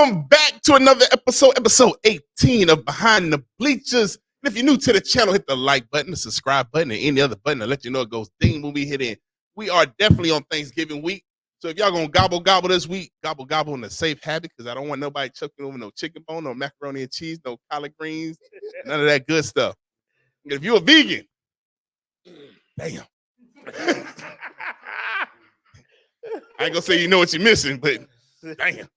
Welcome back to another episode 18 of Behind the Bleachers. And if you're new to the channel, hit the like button, the subscribe button, and any other button to let you know it goes ding when we hit in. We are definitely on Thanksgiving week. So if y'all gonna gobble this week, gobble in a safe habit, because I don't want nobody choking over no chicken bone, no macaroni and cheese, no collard greens, none of that good stuff. And if you're a vegan, damn. I ain't gonna say you know what you're missing, but damn.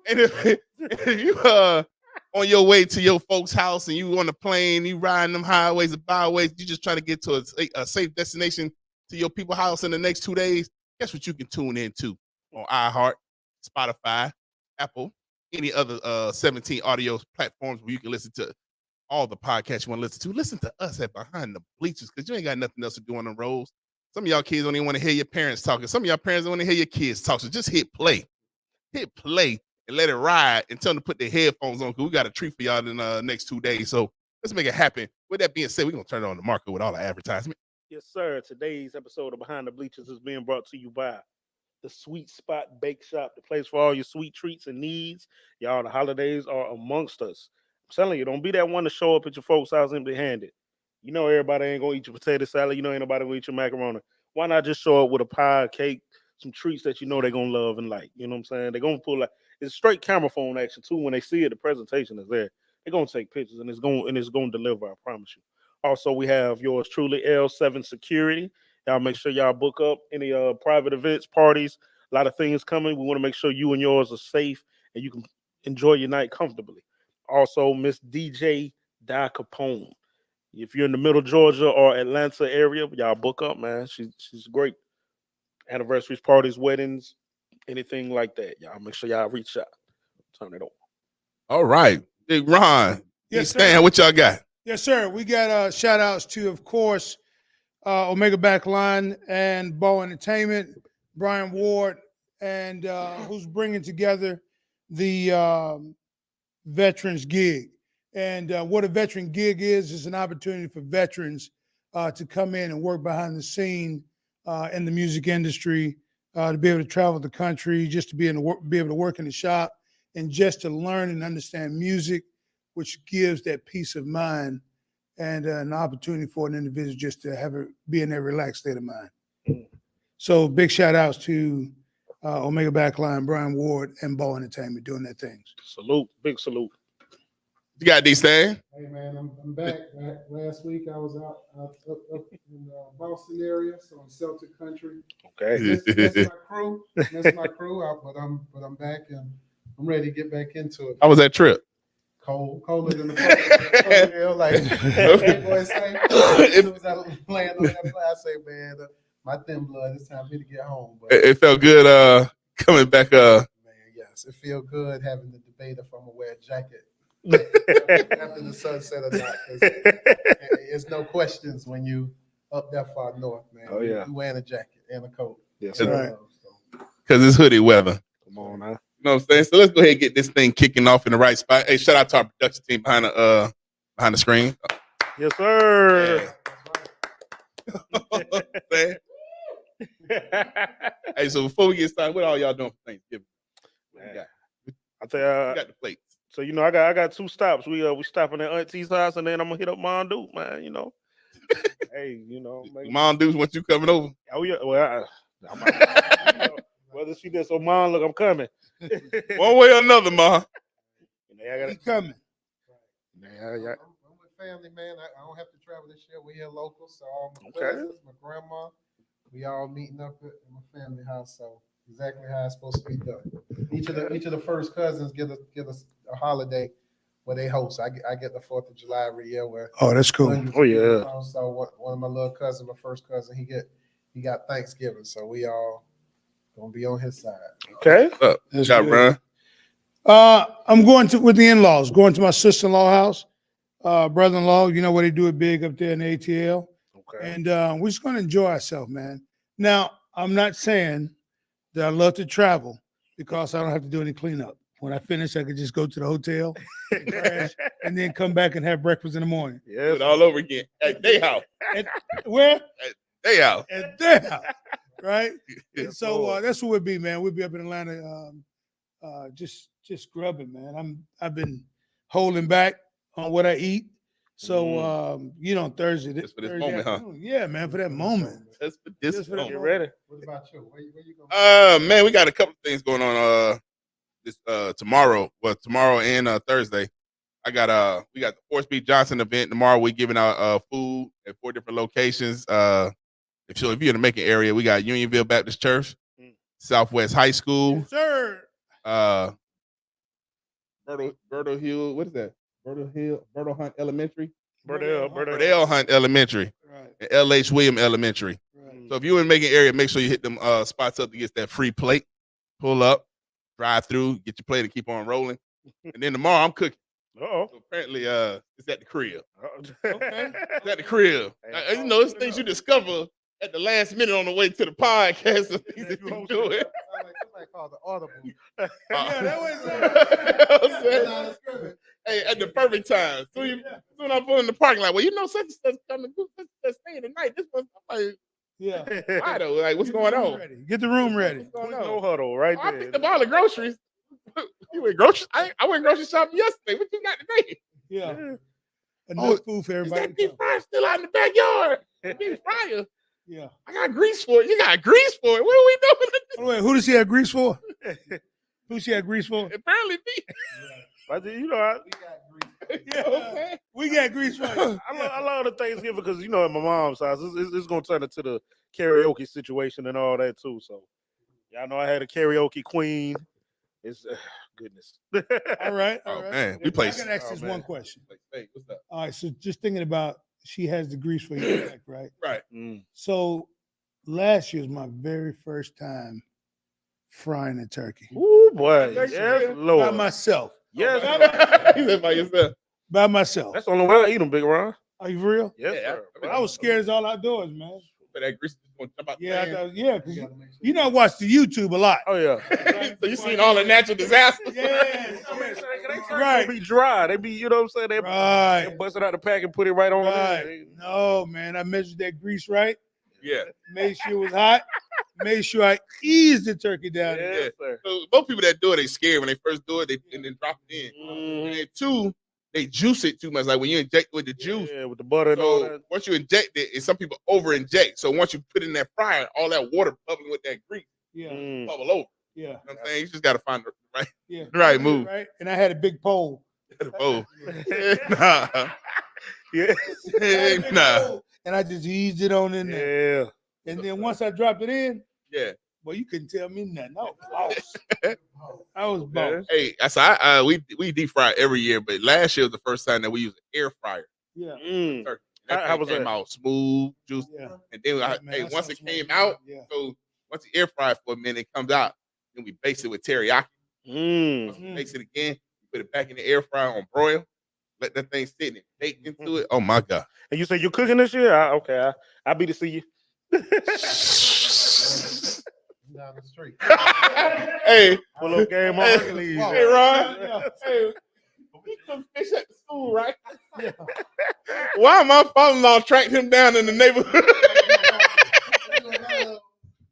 And if you on your way to your folks' house and you on the plane, you riding them highways and byways, you just trying to get to a safe destination to your people's house in the next 2 days, guess what you can tune into on iHeart, Spotify, Apple, any other 17 audio platforms where you can listen to all the podcasts you want to listen to. Listen to us at Behind the Bleachers, because you ain't got nothing else to do on the roads. Some of y'all kids don't even want to hear your parents talking. Some of y'all parents don't want to hear your kids talk. So just hit play. Hit play and let it ride and tell them to put their headphones on, because we got a treat for y'all in the next 2 days. So let's make it happen. With that being said, we're going to turn it on the market with all the advertisement. Yes, sir. Today's episode of Behind the Bleachers is being brought to you by the Sweet Spot Bake Shop, the place for all your sweet treats and needs. Y'all, the holidays are amongst us. I'm telling you, don't be that one to show up at your folks' house empty-handed. You know everybody ain't going to eat your potato salad. You know ain't nobody going to eat your macaroni. Why not just show up with a pie, cake, some treats that you know they're going to love and like? You know what I'm saying? They're going to pull like, it's straight camera phone action too. When they see it, the presentation is there. They're going to take pictures and it's going to deliver, I promise you. Also, we have yours truly, L7 Security. Y'all make sure y'all book up any private events, parties, a lot of things coming. We want to make sure you and yours are safe and you can enjoy your night comfortably. Also, Miss DJ Di Capone. If you're in the middle Georgia or Atlanta area, y'all book up, man. She's great. Anniversaries, parties, weddings, anything like that. Y'all make sure y'all reach out. Turn it over. All right. Big Ron. Yes, Stan, what y'all got? Yes, sir. We got shout outs to, of course, Omega Backline and Bow Entertainment, Brian Ward, and who's bringing together the Veterans Gig. And what a veteran gig is an opportunity for veterans to come in and work behind the scene in the music industry, to be able to travel the country, just to be able to work in the shop, and just to learn and understand music, which gives that peace of mind and an opportunity for an individual just to be in a relaxed state of mind. So big shout outs to Omega Backline, Brian Ward, and Bow Entertainment doing their things. Salute, big salute. You got D Stan? Hey man, I'm back. Last week I was up in the Boston area, so in Celtic country. Okay. That's my crew. That's my crew. But I'm back and I'm ready to get back into it. How was that trip? Colder than the cold. Like boy say. As soon as I land on that flight, I say, man, my thin blood. It's time for me to get home. But It felt good coming back. Man, yes, it feels good having the debate if I'm gonna wear a jacket after the sunset or not. It's no questions when you up that far north, man. Oh yeah, you wearing a jacket and a coat. Yes, right. Because it's hoodie weather. Come on now. You know what I'm saying? So let's go ahead and get this thing kicking off in the right spot. Hey, shout out to our production team behind the screen. Yes, sir. Yeah. Hey, so before we get started, what all y'all doing for Thanksgiving? I tell you, you got the plates. So you know, I got 2 stops. We stopping at Auntie's house, and then I'm gonna hit up Mondu, man. You know, hey, you know, Mondu's want you coming over. Oh yeah, well, whether she did so, Mom, look, I'm coming. One way or another, Ma. I gotta coming. Yeah. I'm with family, man. I don't have to travel this year. We're here local, so all my cousins, my grandma, we all meeting up at my family house. So exactly how it's supposed to be done. Each of the first cousins get us a holiday where they host. I get the 4th of July every year. Where that's cool. Oh yeah. So one of my little cousins, my first cousin, he got Thanksgiving. So we all gonna be on his side. Okay. What's up, Brian? I'm going with the in-laws, going to my sister-in-law house, brother-in-law. You know what they do it big up there in the ATL. Okay. And we're just going to enjoy ourselves, man. Now, I'm not saying that I love to travel because I don't have to do any cleanup. When I finish, I could just go to the hotel and crash, and then come back and have breakfast in the morning. Yeah, do it all over again at their house. Where? At their house. At their house, right? So that's what we'll be, man. We'll be up in Atlanta, just just scrubbing, man. I've been holding back on what I eat. So Thursday. Just for this Thursday moment, huh? afternoon. Yeah, man, for that moment. Just for this Just for that Get moment. ready. What about you? Where you going? Man, we got a couple of things going on this tomorrow. Well, tomorrow and Thursday. We got the Force Beat Johnson event tomorrow. We're giving out food at 4 different locations. If you're in the Macon area, we got Unionville Baptist Church, Southwest High School, Yes, sir. Bertle Hill. What is that? Bertle Hunt Elementary. Burdell. Hunt Elementary. Right. And L.H. William Elementary. Right. So if you're in the Macon area, make sure you hit them spots up to get that free plate. Pull up, drive through, get your plate, and keep on rolling. And then tomorrow I'm cooking. Uh-oh. So apparently, it's at the crib. Okay. It's at the crib. Hey, It's things you discover at the last minute on the way to the podcast. The things that you do it. Somebody called the audible. Yeah, that was. Hey, at the perfect time. Soon I pull in the parking lot. Well, such and such coming. Such staying tonight. This one, I'm like, Yeah. why though? Like, what's going on? Get the room ready. What's going No on? huddle right I there. picked up all the groceries. You went grocery? I went grocery shopping yesterday. What you got today? Yeah. Enough food for Is everybody. that beef fryer still out in the backyard? Beef fryer. Yeah. I got grease for it. You got grease for it. What are we doing? Oh, wait, who does she have grease for? Who she have grease for? Apparently me. But We got grease. Yeah. We got grease for you. I love the Thanksgiving because at my mom's house, it's gonna turn into the karaoke situation and all that too. So, y'all know I had a karaoke queen. It's goodness. All right. Oh All right. man, we play. I can ask Oh, this man. one question. Hey, what's up? All right. So just thinking about she has the grease for you, right? Right. So last year was my very first time frying a turkey Ooh boy, Yes, yes, by Lord, myself. yes. You said by yourself. By myself. That's the only way I eat them, Big Ron. Are you for real? Yes, Yeah, sir. I was scared as all outdoors, man. But that grease is gonna jump out. Yeah, I the thought, yeah, 'cause You gotta make sure you know I watch the YouTube a lot. Oh yeah. pan. So you seen all the natural disasters? Yes, They right, be dry. They be, you know what I'm saying? They right, bust it out the pack and put it right on right. there. No, man, I measured that grease right. Yeah. Made sure it was hot. Made sure I eased the turkey down. Yes, Yeah. sir. So most people that do it, they scared when they first do it. And then drop it in. Mhm. And then 2, they juice it too much. Like when you inject with the juice. Yeah, with the butter and all So that. once you inject it, and some people over inject. So once you put it in that fryer, all that water bubbling with that grease Yeah, Mm. bubble over. yeah, You know what I'm saying? You just gotta find the right, yeah. right move. Right, and I had a big pole. Oh, nah, Yeah. nah, And I just eased it on in there. Yeah. And then once I dropped it in, yeah. well, you couldn't tell me nothing. I was lost. I was boss. Hey, so we deep fry every year, but last year was the first time that we used an air fryer. Yeah, Mm. Turkey. How That was thing came that? out smooth, juicy, yeah. and then Man, that once sounds it came smart. out, Yeah. so once the air fryer for a minute, it comes out, then we baste it with teriyaki. Mm. Once we baste it again, we put it back in the air fryer on broil. Let that thing sit and bake into it. Oh my god! And you say you're cooking this year? Okay, I'll be to see you. Down the street. Hey, Pull up game on Hey. Hercules. Wow. hey, Ron. Yeah. Hey, we cook fish at the school, right? Why my father-in-law tracked him down in the neighborhood?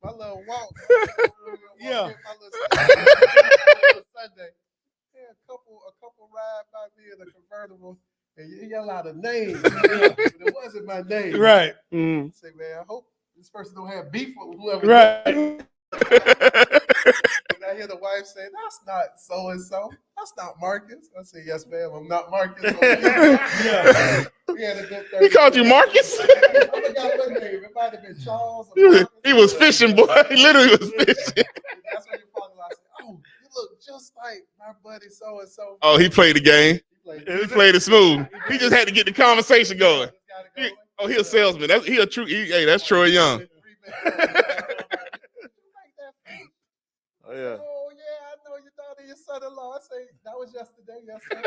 My little walk. Yeah. My little Sunday. Yeah, a couple ride by me in a convertible, and you yell out a name. But it wasn't my name. Right, Mm. I say, man, I hope this person don't have beef with whoever. right. And I hear the wife say, "That's not so and so. That's not Marcus." I say, "Yes, ma'am. I'm not Marcus." Yeah. We had a good He called you Marcus? I forgot what name. It might have been Charles. Or Marcus. He was fishing, boy. He literally was fishing. That's when your father-in-law said, "Oh, you look just like my buddy so and so." Oh, he played the game. He played it smooth. He just had to get the conversation going. He a salesman. That's Troy Young. Oh yeah. Oh yeah, I know your daughter, your son-in-law. I say that was yesterday. Yes, sir.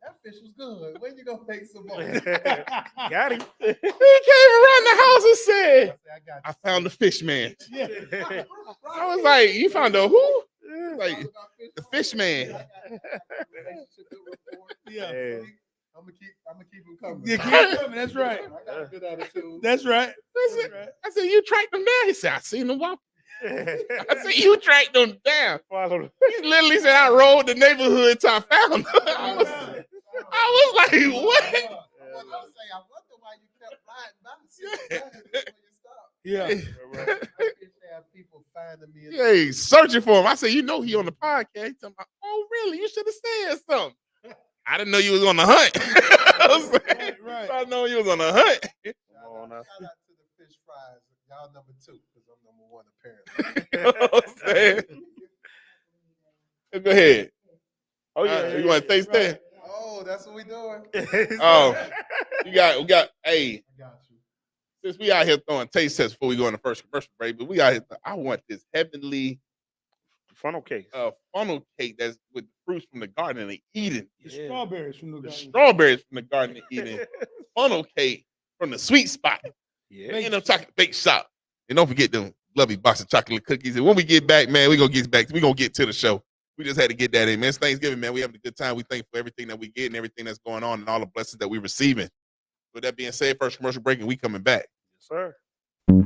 That fish was good. When you gonna make some more? I Got him. He came around the house and said, say, I got I found the fish man. Yeah. I was like, you found a who? Like, the fish man. Yeah. Yeah. I'm gonna keep him coming. Yeah, keep coming. That's right. I got a good attitude. That's right. I said, you tracked him down? He said, I seen him walk. I said, you tracked them down. Follow. He literally said, I rode the neighborhood till I found them. I was like, what? I wonder why you kept riding by the city before you stopped. Yeah. I used to have people finding me. Yeah, he's searching for him. I said, you know he on the podcast. He's talking about, oh, really? You should have said something. I didn't know you was on the hunt. Right. I know you was on the hunt. Shout out to the fish fries. Y'all number 2 because I'm number 1 apparently. You know what I'm saying? Go ahead. Oh yeah, You want to taste that? Oh, that's what we doing. Oh, we got. Hey, I got you. since we out here throwing taste tests before we go on the first commercial break, but we out here. I want this heavenly funnel cake. funnel cake that's with fruits from the Garden of Eden. The strawberries from the The garden. strawberries from the Garden of Eden. Funnel cake from the Sweet Spot. Yeah. And them chocolate bake shop. And don't forget them lovely box of chocolate cookies. And when we get back, man, we're gonna get to the show. We just had to get that in, man. It's Thanksgiving, man. We having a good time. We thank for everything that we get and everything that's going on and all the blessings that we're receiving. With that being said, first commercial break and we coming back. Yes, sir. What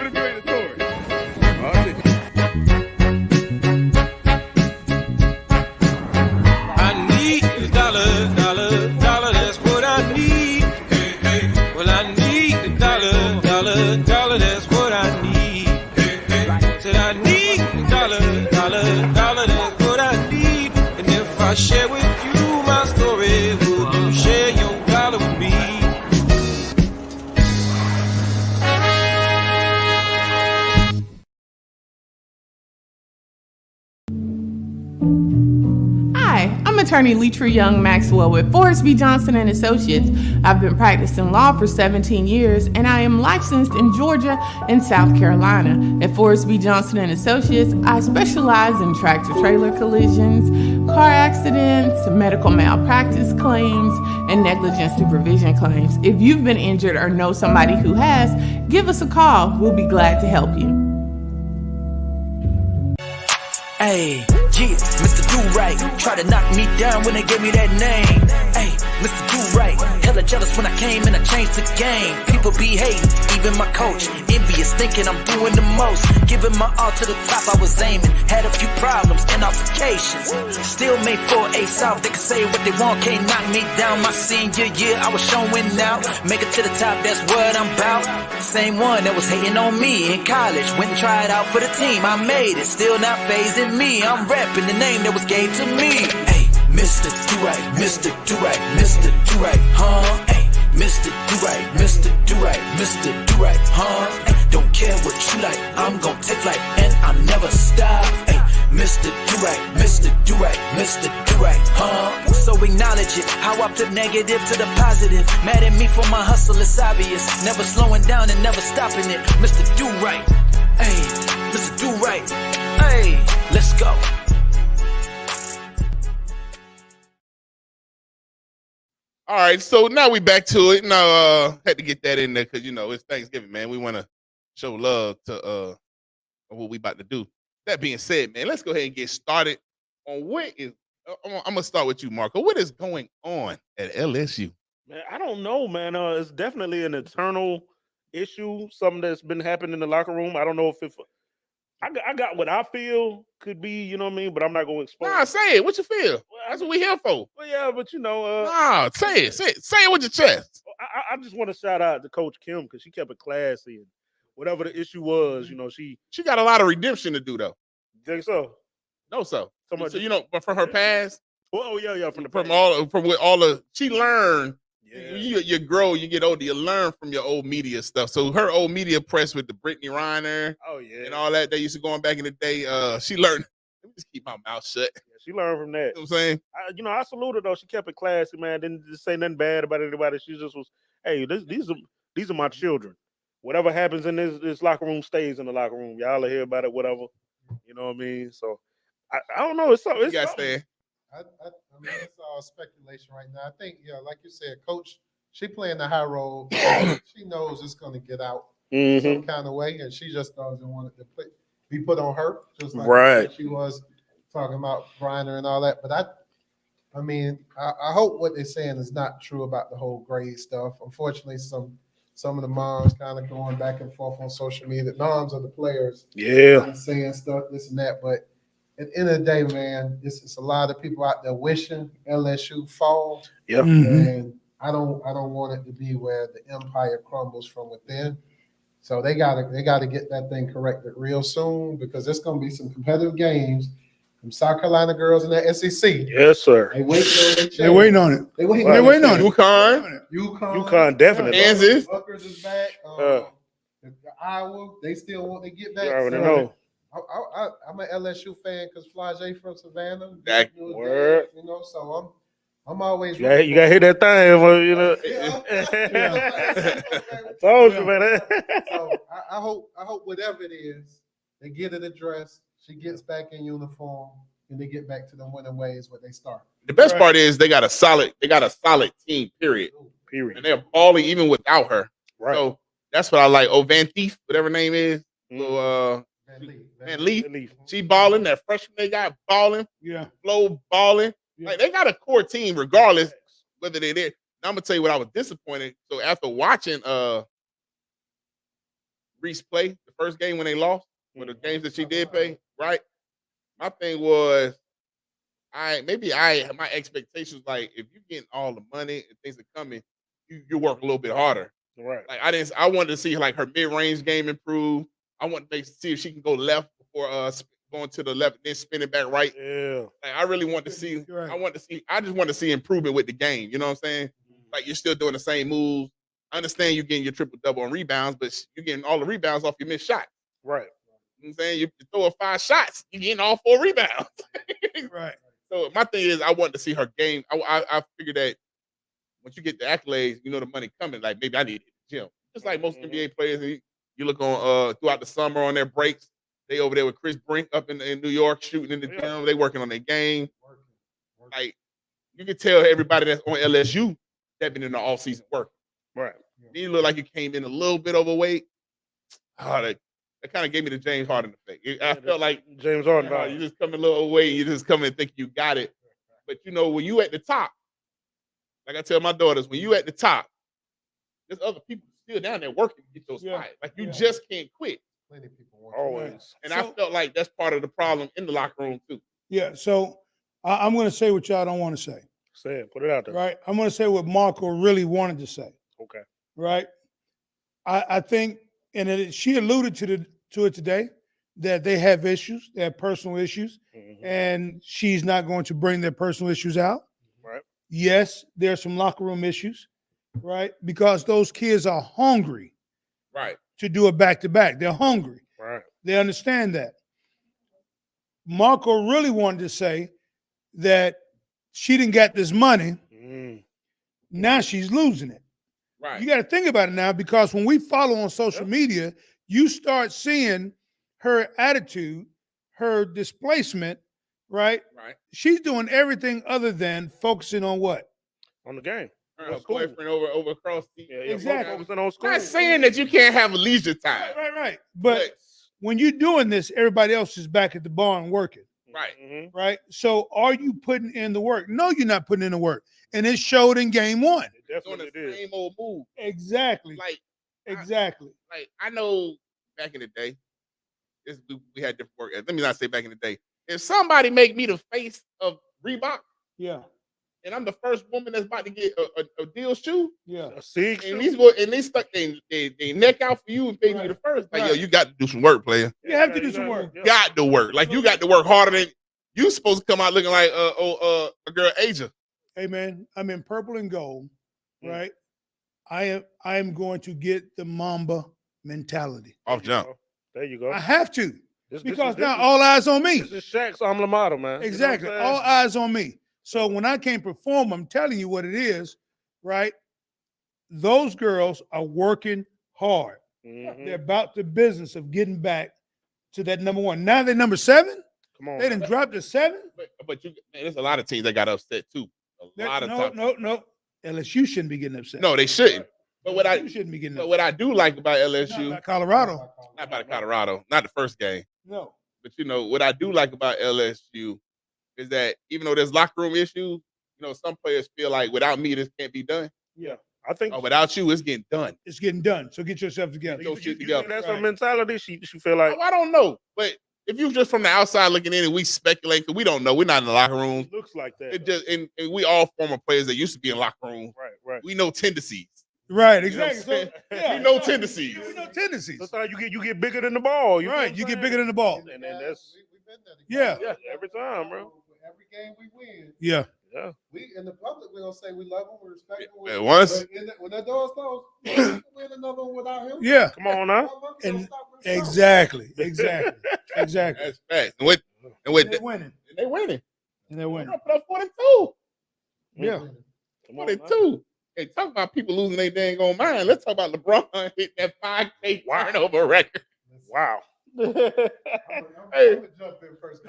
if you ready to tour? I need a dollar, that's what I need. Hey, hey. Well, I need a dollar, that's what I need. Hey, hey. Said I need a dollar, that's what I need. And if I share with you my story, will you share your dollar with me? Hi, I'm attorney Leitra Young Maxwell with Forrest B. Johnson and Associates. I've been practicing law for 17 years, and I am licensed in Georgia and South Carolina. At Forrest B. Johnson and Associates, I specialize in tractor-trailer collisions, car accidents, medical malpractice claims, and negligent supervision claims. If you've been injured or know somebody who has, give us a call. We'll be glad to help you. Hey, yeah, Mr. Do-Right, try to knock me down when they gave me that name. Hey, Mr. Do-Right, hella jealous when I came and I changed the game. People be hating, even my coach, envious, thinking I'm doing the most. Giving my all to the top, I was aiming, had a few problems and altercations. Still made 4A South, they can say what they want, can't knock me down. My senior year, I was showing out, make it to the top, that's what I'm about. Same one that was hating on me in college, went and tried out for the team, I made it, still not phasing me, I'm repping the name that was gave to me. Hey, Mr. Do-Right, Mr. Do-Right, Mr. Do-Right, huh? Hey, Mr. Do-Right, Mr. Do-Right, Mr. Do-Right, huh? Hey, don't care what you like, I'm gon' take flight and I'll never stop. Hey, Mr. Do-Right, Mr. Do-Right, Mr. Do-Right, huh? So acknowledge it, how I flip negative to the positive. Mad at me for my hustle, it's obvious. Never slowing down and never stopping it. Mr. Do-Right, hey, Mr. Do-Right, hey, let's go. All right, so now we back to it. Now, had to get that in there because, you know, it's Thanksgiving, man. We want to show love to what we about to do. That being said, man, let's go ahead and get started on what is, I'm going to start with you, Marco. What is going on at LSU? Man, I don't know, man. It's definitely an internal issue, something that's been happening in the locker room. I don't know if I got what I feel could be, you know what I mean, but I'm not going to expose. Nah, say it. What you feel? Well, That's what we here for. Well, yeah, but you know, Nah, say it. Say it with your chest. I just want to shout out to Coach Kim because she kept it classy and whatever the issue was, you know, she got a lot of redemption to do, though. Think so? No, so much, so you know, but from her past, oh yeah, from what all the she learned. Yeah. You grow, you get older, you learn from your old media stuff. So her old media press with the Brittany Reiner, and all that they used to going back in the day. She learned. Let me just keep my mouth shut. Yeah, she learned from that. You know what I'm saying? I salute her though. She kept it classy, man. Didn't just say nothing bad about anybody. She just was, hey, these are my children. Whatever happens in this locker room stays in the locker room. Y'all will hear about it, whatever. You know what I mean? So I don't know. It's something. You got to stay. I mean, it's all speculation right now. I think, like you said, Coach, she playing the high role. She knows it's going to get out some kind of way, and she just doesn't want it to be put on her, just like she was talking about Griner and all that. But I mean, I hope what they're saying is not true about the whole grade stuff. Unfortunately, some some of the moms kind of going back and forth on social media. The moms of the players, Yeah. saying stuff, this and that. But at the end of the day, man, it's a lot of people out there wishing LSU fall. Yeah. And I don't want it to be where the empire crumbles from within. So they gotta get that thing corrected real soon, because there's gonna be some competitive games from South Carolina girls in the SEC. Yes, sir. They waiting on it. They're waiting on it. They waiting They're waiting on it. UConn. UConn definitely. Kansas. Rutgers is back. Iowa, they still want to get back. You already So know. I'm an LSU fan because Flage from Savannah. That word. You know, so I'm always. You gotta hear that thing, you know. I told you, man. So I hope whatever it is, they get it addressed. She gets back in uniform, and they get back to the winning ways where they start. The best part is they got a solid team, period. And they're balling even without her. Right. So that's what I like. Oh, Van Thief, whatever her name is. So Van Leaf. She balling. That freshman they got balling. Yeah. Flo balling. Yeah. Like they got a core team regardless whether they're there. Now I'm gonna tell you what I was disappointed. So after watching Reese play the first game when they lost, for the games that she did play, right? My thing was my expectations, like if you're getting all the money and things are coming, you work a little bit harder. Right. Like I wanted to see like her mid-range game improve. I wanted to see if she can go left before going to the left, then spinning back right. Yeah. Like I really want to see. Right. I just want to see improvement with the game. You know what I'm saying? Like you're still doing the same moves. I understand you're getting your triple double on rebounds, but you're getting all the rebounds off your missed shot. Right. You know what I'm saying? You throw 5 shots, you're getting all 4 rebounds. Right. So my thing is, I want to see her game. I figured that once you get the accolades, you know the money coming. Like maybe I need to hit the gym. Just like most NBA players, you look on throughout the summer on their breaks. They over there with Chris Brink up in New York shooting in the gym. They working on their game. Like you can tell everybody that's on LSU that been in the off season working. Right. Then you look like you came in a little bit overweight. Oh, that kind of gave me the James Harden effect. I felt like James Harden. you just come a little overweight. You just come and think you got it. But you know when you at the top, like I tell my daughters, when you at the top, there's other people still down there working to get your spot. Like you just can't quit. Plenty of people want Always. And I felt like that's part of the problem in the locker room too. Yeah. So I'm going to say what y'all don't want to say. Say it. Put it out there. Right. I'm going to say what Marco really wanted to say. Okay. Right. I think, and she alluded to it today, that they have issues, they have personal issues, and she's not going to bring their personal issues out. Right. Yes, there's some locker room issues, right? Because those kids are hungry, right, to do a back-to-back. They're hungry. Right. They understand that. Marco really wanted to say that she didn't get this money. Now she's losing it. Right. You got to think about it now, because when we follow on social media, you start seeing her attitude, her displacement, right? Right. She's doing everything other than focusing on what? On the game. Her boyfriend over across the Exactly. Focusing on school. Not saying that you can't have a leisure time. Right. But when you're doing this, everybody else is back at the barn working. Right. Right. So are you putting in the work? No, you're not putting in the work. And it showed in game 1. It definitely doing the same old move. Exactly. Exactly. I know back in the day, we had different work. Let me not say back in the day. If somebody make me the face of Reebok, and I'm the first woman that's about to get a deal shoe, a SIG and they stuck they neck out for you and pay you the first. Like, yo, you got to do some work, player. You have to do some work. Got to work. Like you got to work harder than you supposed to come out looking like a girl Asia. Hey man, I'm in purple and gold, right? I am going to get the Mamba mentality. Off jump. There you go. I have to. Because now this all eyes on me. This is Shaq's alma mater, man. Exactly. You know what I'm all eyes on me. So when I can't perform, I'm telling you what it is, right? Those girls are working hard. They're about the business of getting back to that number 1. Now they're number 7. Come on. They done dropped to 7. But there's a lot of teams that got upset too. No. LSU shouldn't be getting upset. No, they shouldn't. But what LSU shouldn't be getting upset. what I do like about LSU, Not Colorado. not about Colorado, not the first game. No. But you know what I do like about LSU is that even though there's locker room issues, you know some players feel like without me this can't be done. Yeah. I think without you, it's getting done. It's getting done. So get yourself together. Get your shit you together. think that's Right. her mentality. She feel like I don't know, but if you just from the outside looking in and we speculate, because we don't know, we're not in the locker room. it looks like that. It just and we all former players that used to be in locker room. Right. We know tendencies. Right, You know what I'm exactly. saying? So, yeah, We know tendencies. We know tendencies. Sometimes you get bigger than the ball. Right, you get bigger than the ball. And then that's We've been there together. Yeah. every time, bro. Every game we win, Yeah. Yeah. we in the public we're gonna say we love him, we respect him. And once- When that door's closed, we can win another one without him. Yeah. Come on now. And exactly. Exactly. That's facts. And They're with winning. they winning. And they're winning. They're put up 42. Yeah. Come on now. 42. Hey, talk about people losing their dang on mind. Let's talk about LeBron hitting that 5K turnover record. Wow. I'm Hey. gonna jump in first.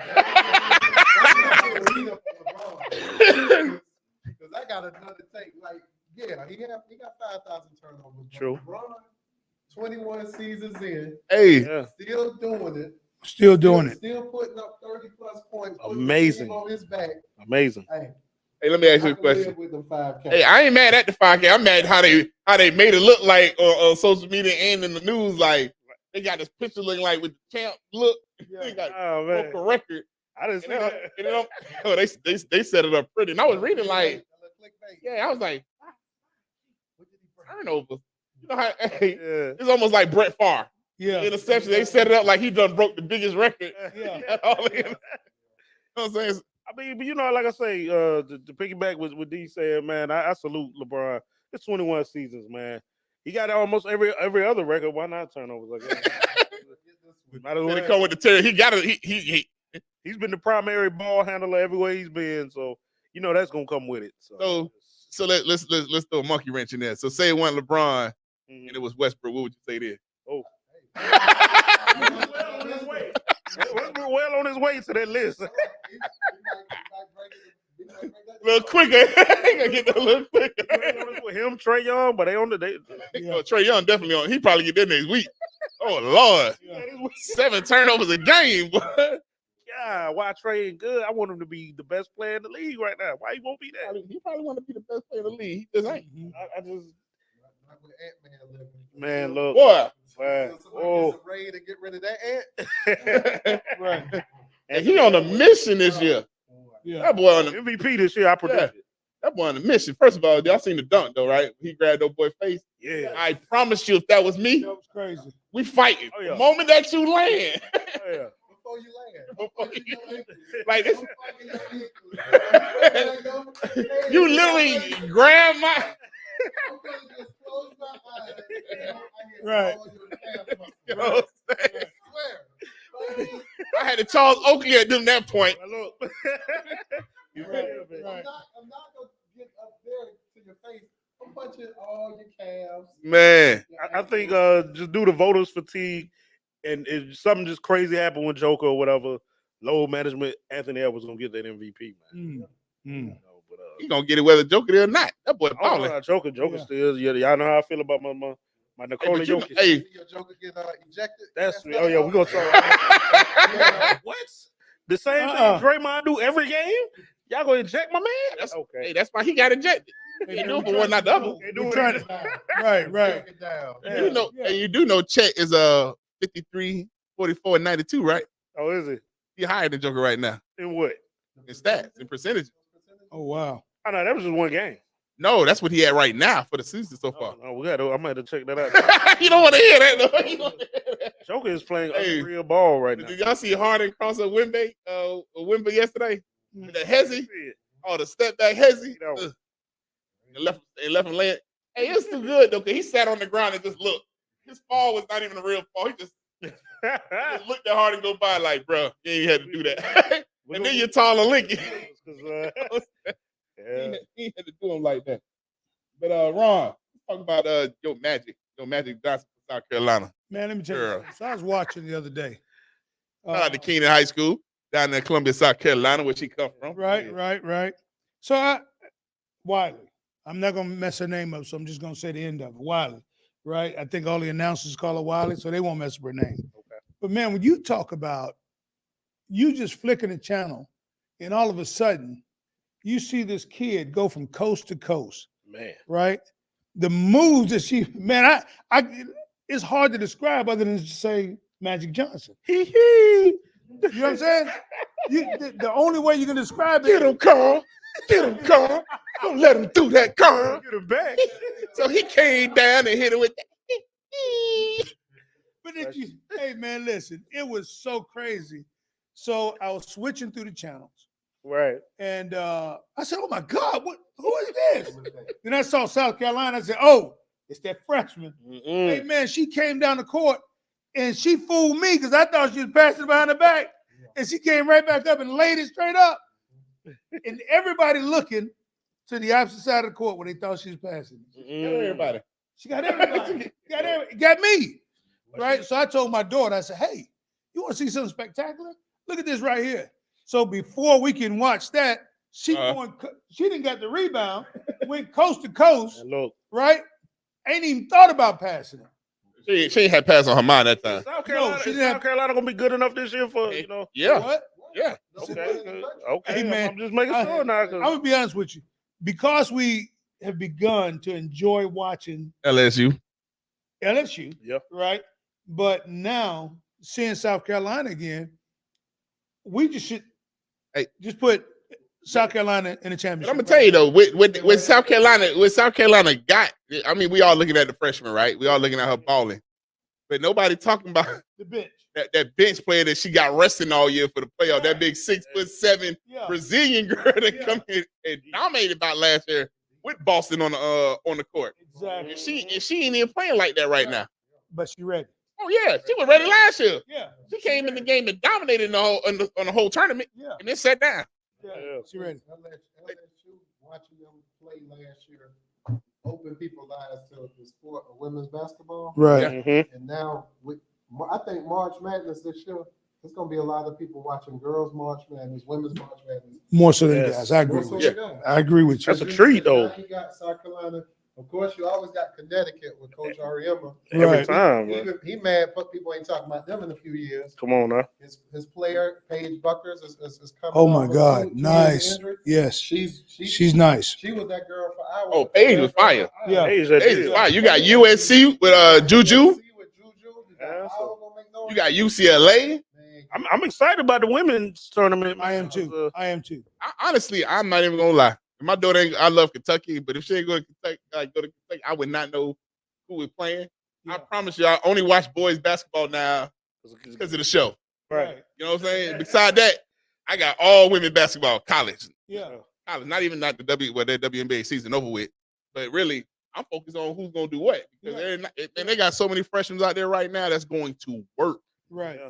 Because I got another take. Like, yeah, he got 5,000 turnovers. but True. LeBron, 21 seasons in, Hey, Yeah. still doing it. Still doing it. Still putting up 30+ points. putting the Amazing. team on his back. Amazing. Hey, let me ask I you a can live question. with them 5K. Hey, I ain't mad at the 5K. I'm mad how they made it look like on social media and in the news. Like they got this picture looking like with the champ look. They got Oh broke man. the record. I didn't see And that. they set it up pretty. And I was reading like, Clickbait. yeah, I was like, turnovers. You know how hey, Yeah. it's almost like Brett Favre. Yeah. Interception. They set it up like he done broke the biggest record. Yeah. All in. You know what I'm saying? I mean, but you know, like I say, to piggyback with what D said, man, I salute LeBron. It's 21 seasons, man. He got almost every other record. Why not turnovers? I guess. Might as When it well. come with the Terry, he got it. He's been the primary ball handler everywhere he's been, so you know that's gonna come with it. So let's throw a monkey wrench in there. So say it wasn't LeBron Mhm. and it was Westbrook. What would you say there? Oh. Westbrook well on his way to that list. A little quicker. He gonna get that a little quicker. With him, Trey Young, but they on the they. Trey Young definitely on. He probably get that next week. Oh Lord, 7 turnovers a game, boy. Yeah, why Trey ain't good? I want him to be the best player in the league right now. Why he won't be that? He probably want to be the best player in the league. He just ain't. I just man, look, Boy, man. Oh, ready to get rid of that ant. Right. and he on a mission this year. Yeah. That boy on the MVP this year, I predicted. that boy on a mission. First of all, y'all seen the dunk though, right? He grabbed that boy's face. Yeah. I promise you, if that was me, That was crazy. we fighting. Oh, yeah. The moment that you land, Oh, yeah. Before you land. Before you Before you like this, land. you literally grab my. Right. You know what I'm saying? I had to Charles Oakley at them that point. Look. Right. I'm not gonna get up there to your face. I'm punching all your calves. Man, I think just due to voters fatigue and if something just crazy happened with Joker or whatever, low management, Anthony Edwards gonna get that MVP, man. You know, but, he gonna get it whether Joker there or not. That boy oh, balling. no, Joker Yeah. still. Yeah, y'all know how I feel about my Nikola But you know- Jokic. hey, Your Joker get ejected. That's oh yeah, we gonna talk. What? The same thing Draymond do every game? Y'all gonna eject my man? That's Okay. Hey, that's why he got ejected. He can't do it for one, not the other. They do We're it. trying to- Right. Take it down. You know, and you do know Chet is 53, 44, and 92, right? Oh, is it? He higher than Joker right now In what? in stats and percentage. Oh wow. Oh no, that was just one game. No, that's what he at right now for the season so far. Oh, no, I'm gonna have to check that out. You don't want to hear that though. You don't wanna hear that. Joker is playing Hey. unreal ball right now. Did y'all see Harden cross a Wimby yesterday? The Hezzy? Oh, the step back Hezzy? You know. Ugh. They left him laying. Hey, it's too good though, because he sat on the ground and just looked. His fall was not even a real fall. He just looked at Harden go by like, bro, you ain't had to do that. And then you're tall and linky. Yeah. He had to do him like that. But Ron, let's talk about your Magic Johnson from South Carolina. Man, let me tell you Girl. something. So I was watching the other day. Shout out to Keenan High School down there in Columbia, South Carolina, where she come from. Right. So Wiley. I'm not gonna mess her name up, so I'm just gonna say the end of it. Wiley, right? I think all the announcers call her Wiley, so they won't mess up her name. Okay. But man, when you talk about you just flicking the channel, and all of a sudden you see this kid go from coast to coast, Man. right? the moves that she, man, I it's hard to describe other than to say Magic Johnson. You know what I'm saying? The only way you can describe it. Get him, Carl. Get him, Carl. Don't let him through that, Carl. Get him back. So he came down and hit it with that. But hey man, listen, it was so crazy. So I was switching through the channels. Right. And I said, oh my God, who is this? Then I saw South Carolina. I said, oh, it's that freshman. Hey man, she came down the court and she fooled me because I thought she was passing behind the back. And she came right back up and laid it straight up. And everybody looking to the opposite side of the court when they thought she was passing. Everybody. She got everybody. Got me. Right? So I told my daughter, I said, hey, you want to see something spectacular? Look at this right here. So before we can watch that, she didn't get the rebound, went coast to coast, right? Ain't even thought about passing it. She ain't had pass on her mind that time. South Carolina gonna be good enough this year for, you know? Yeah. What? Yeah. Okay, hey, man, I'm just making sure now. I'm gonna be honest with you. Because we have begun to enjoy watching LSU, right? But now seeing South Carolina again, we just should just put South Carolina in the championship. I'm gonna tell you though, with South Carolina got. I mean, we all looking at the freshman, right? We all looking at her balling, but nobody talking about the bench. That bench player that she got resting all year for the playoff. That big 6'7" Brazilian girl that come in and dominated about last year with Boston on the court. Exactly. And she ain't even playing like that right now. But she ready. Oh yeah, she was ready last year. Yeah. She came in the game and dominated on the whole tournament. Yeah. And then sat down. Yeah. She ready. LSU, watching them play last year, opened people's eyes to the sport of women's basketball. Right. And now, I think March Madness this year, there's going to be a lot of people watching girls' March Madness, women's March Madness. More so than guys. I agree with you. I agree with you. That's a treat, though. You got South Carolina. Of course, you always got Connecticut with Coach Ariema. Every time. He mad, but people ain't talking about them in a few years. Come on now. His player, Paige Buckers, is coming. Oh my God. Nice. Yes. She's nice. She was that girl for hours. Oh, Paige was fire. Yeah. Paige was fire. You got USC with Juju. You got UCLA. I'm excited about the women's tournament. I am too. Honestly, I'm not even gonna lie. My daughter I love Kentucky, but if she ain't going to Kentucky, I would not know who we're playing. Yeah. I promise you, I only watch boys basketball now because of the show. Right. You know what I'm saying? Besides that, I got all women basketball, college. Yeah. College, not even that WNBA season over with. But really, I'm focused on who's going to do what. Because and they got so many freshmen out there right now that's going to work. Right.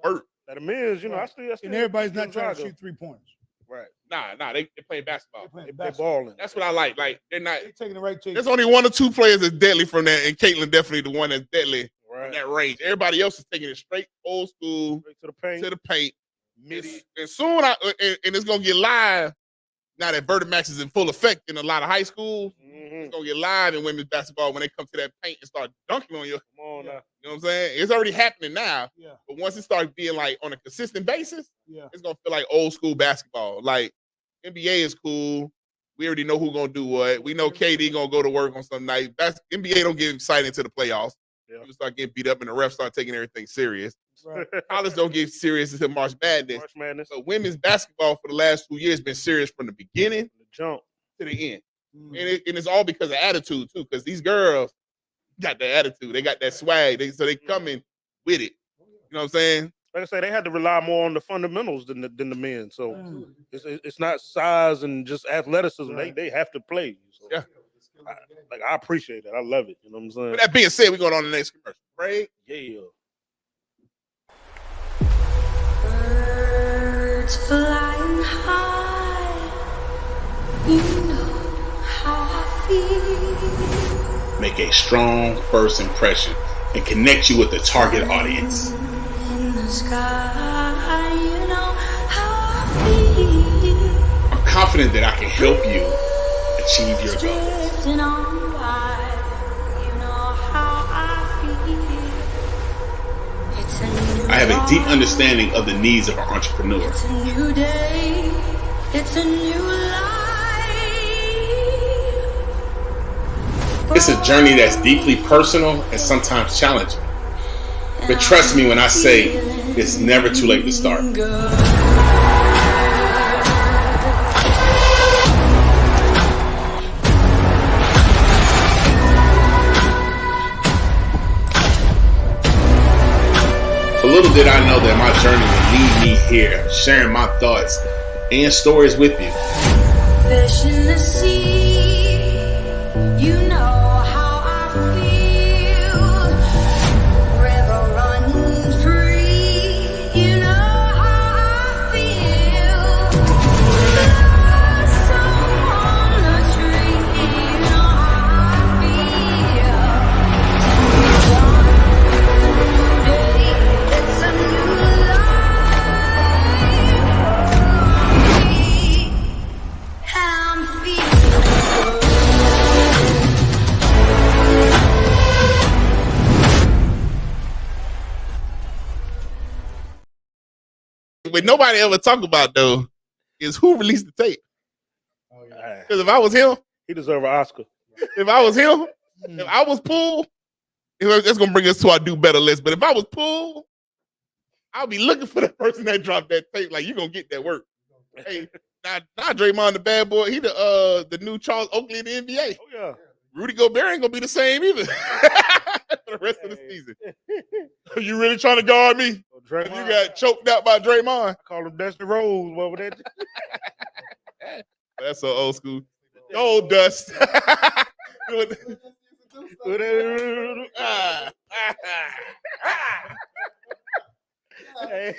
Work. That the men's, I still and everybody's not trying to shoot 3 points. Right. Nah, they playing basketball. They're balling. That's what I like. Like they're taking the right team. There's only 1 or 2 players that's deadly from that, and Caitlin definitely the one that's deadly in that range. Everybody else is taking it straight old school straight to the paint. And soon and it's gonna get live now that Vertimax is in full effect in a lot of high schools. It's gonna get live in women's basketball when they come to that paint and start dunking on you. Come on now. You know what I'm saying? It's already happening now. Yeah. But once it starts being like on a consistent basis, yeah, it's gonna feel like old school basketball. Like NBA is cool. We already know who's gonna do what. We know KD gonna go to work on some night. NBA don't get excited into the playoffs. Yeah. You start getting beat up and the refs start taking everything serious. Right. College don't get serious until March Madness. So women's basketball for the last 2 years been serious from the beginning jump to the end. And it's all because of attitude too, because these girls got the attitude. They got that swag. So they come in with it. You know what I'm saying? Like I say, they had to rely more on the fundamentals than the men. So it's not size and just athleticism. Right. They have to play. So yeah. I appreciate that. I love it. You know what I'm saying? With that being said, we're going on to the next commercial. Right? Yeah. Birds flying high. You know how I feel. Make a strong first impression and connect you with the target audience. In the sky, you know how I feel. I'm confident that I can help you achieve your goals. Drifting on by, you know how I feel. It's a new I have a deep understanding of the needs of an entrepreneur. It's a new day. It's a new life. It's a journey that's deeply personal and sometimes challenging. But trust me when I say it's never too late to start. But little did I know that my journey would lead me here, sharing my thoughts and stories with you. Fish in the sea, you know how I feel. River running free, you know how I feel. Blossom on the tree, you know how I feel. Today, it's a new life. I'm What nobody ever talk about though is who released the tape. Oh, yeah. Because if I was him, He deserves an Oscar. if I was him, if I was Poole, that's gonna bring us to our do better list. But if I was Poole, I'll be looking for the person that dropped that tape. Like, you gonna get that work. Hey, now Draymond the bad boy, he the new Charles Oakley in the NBA. Oh yeah. Rudy Gobert ain't gonna be the same either for the rest of the season. Are you really trying to guard me? Draymond, You got choked out by Draymond. I call him Dusty Rose. What was that? That's so old school. Old dust. Hey.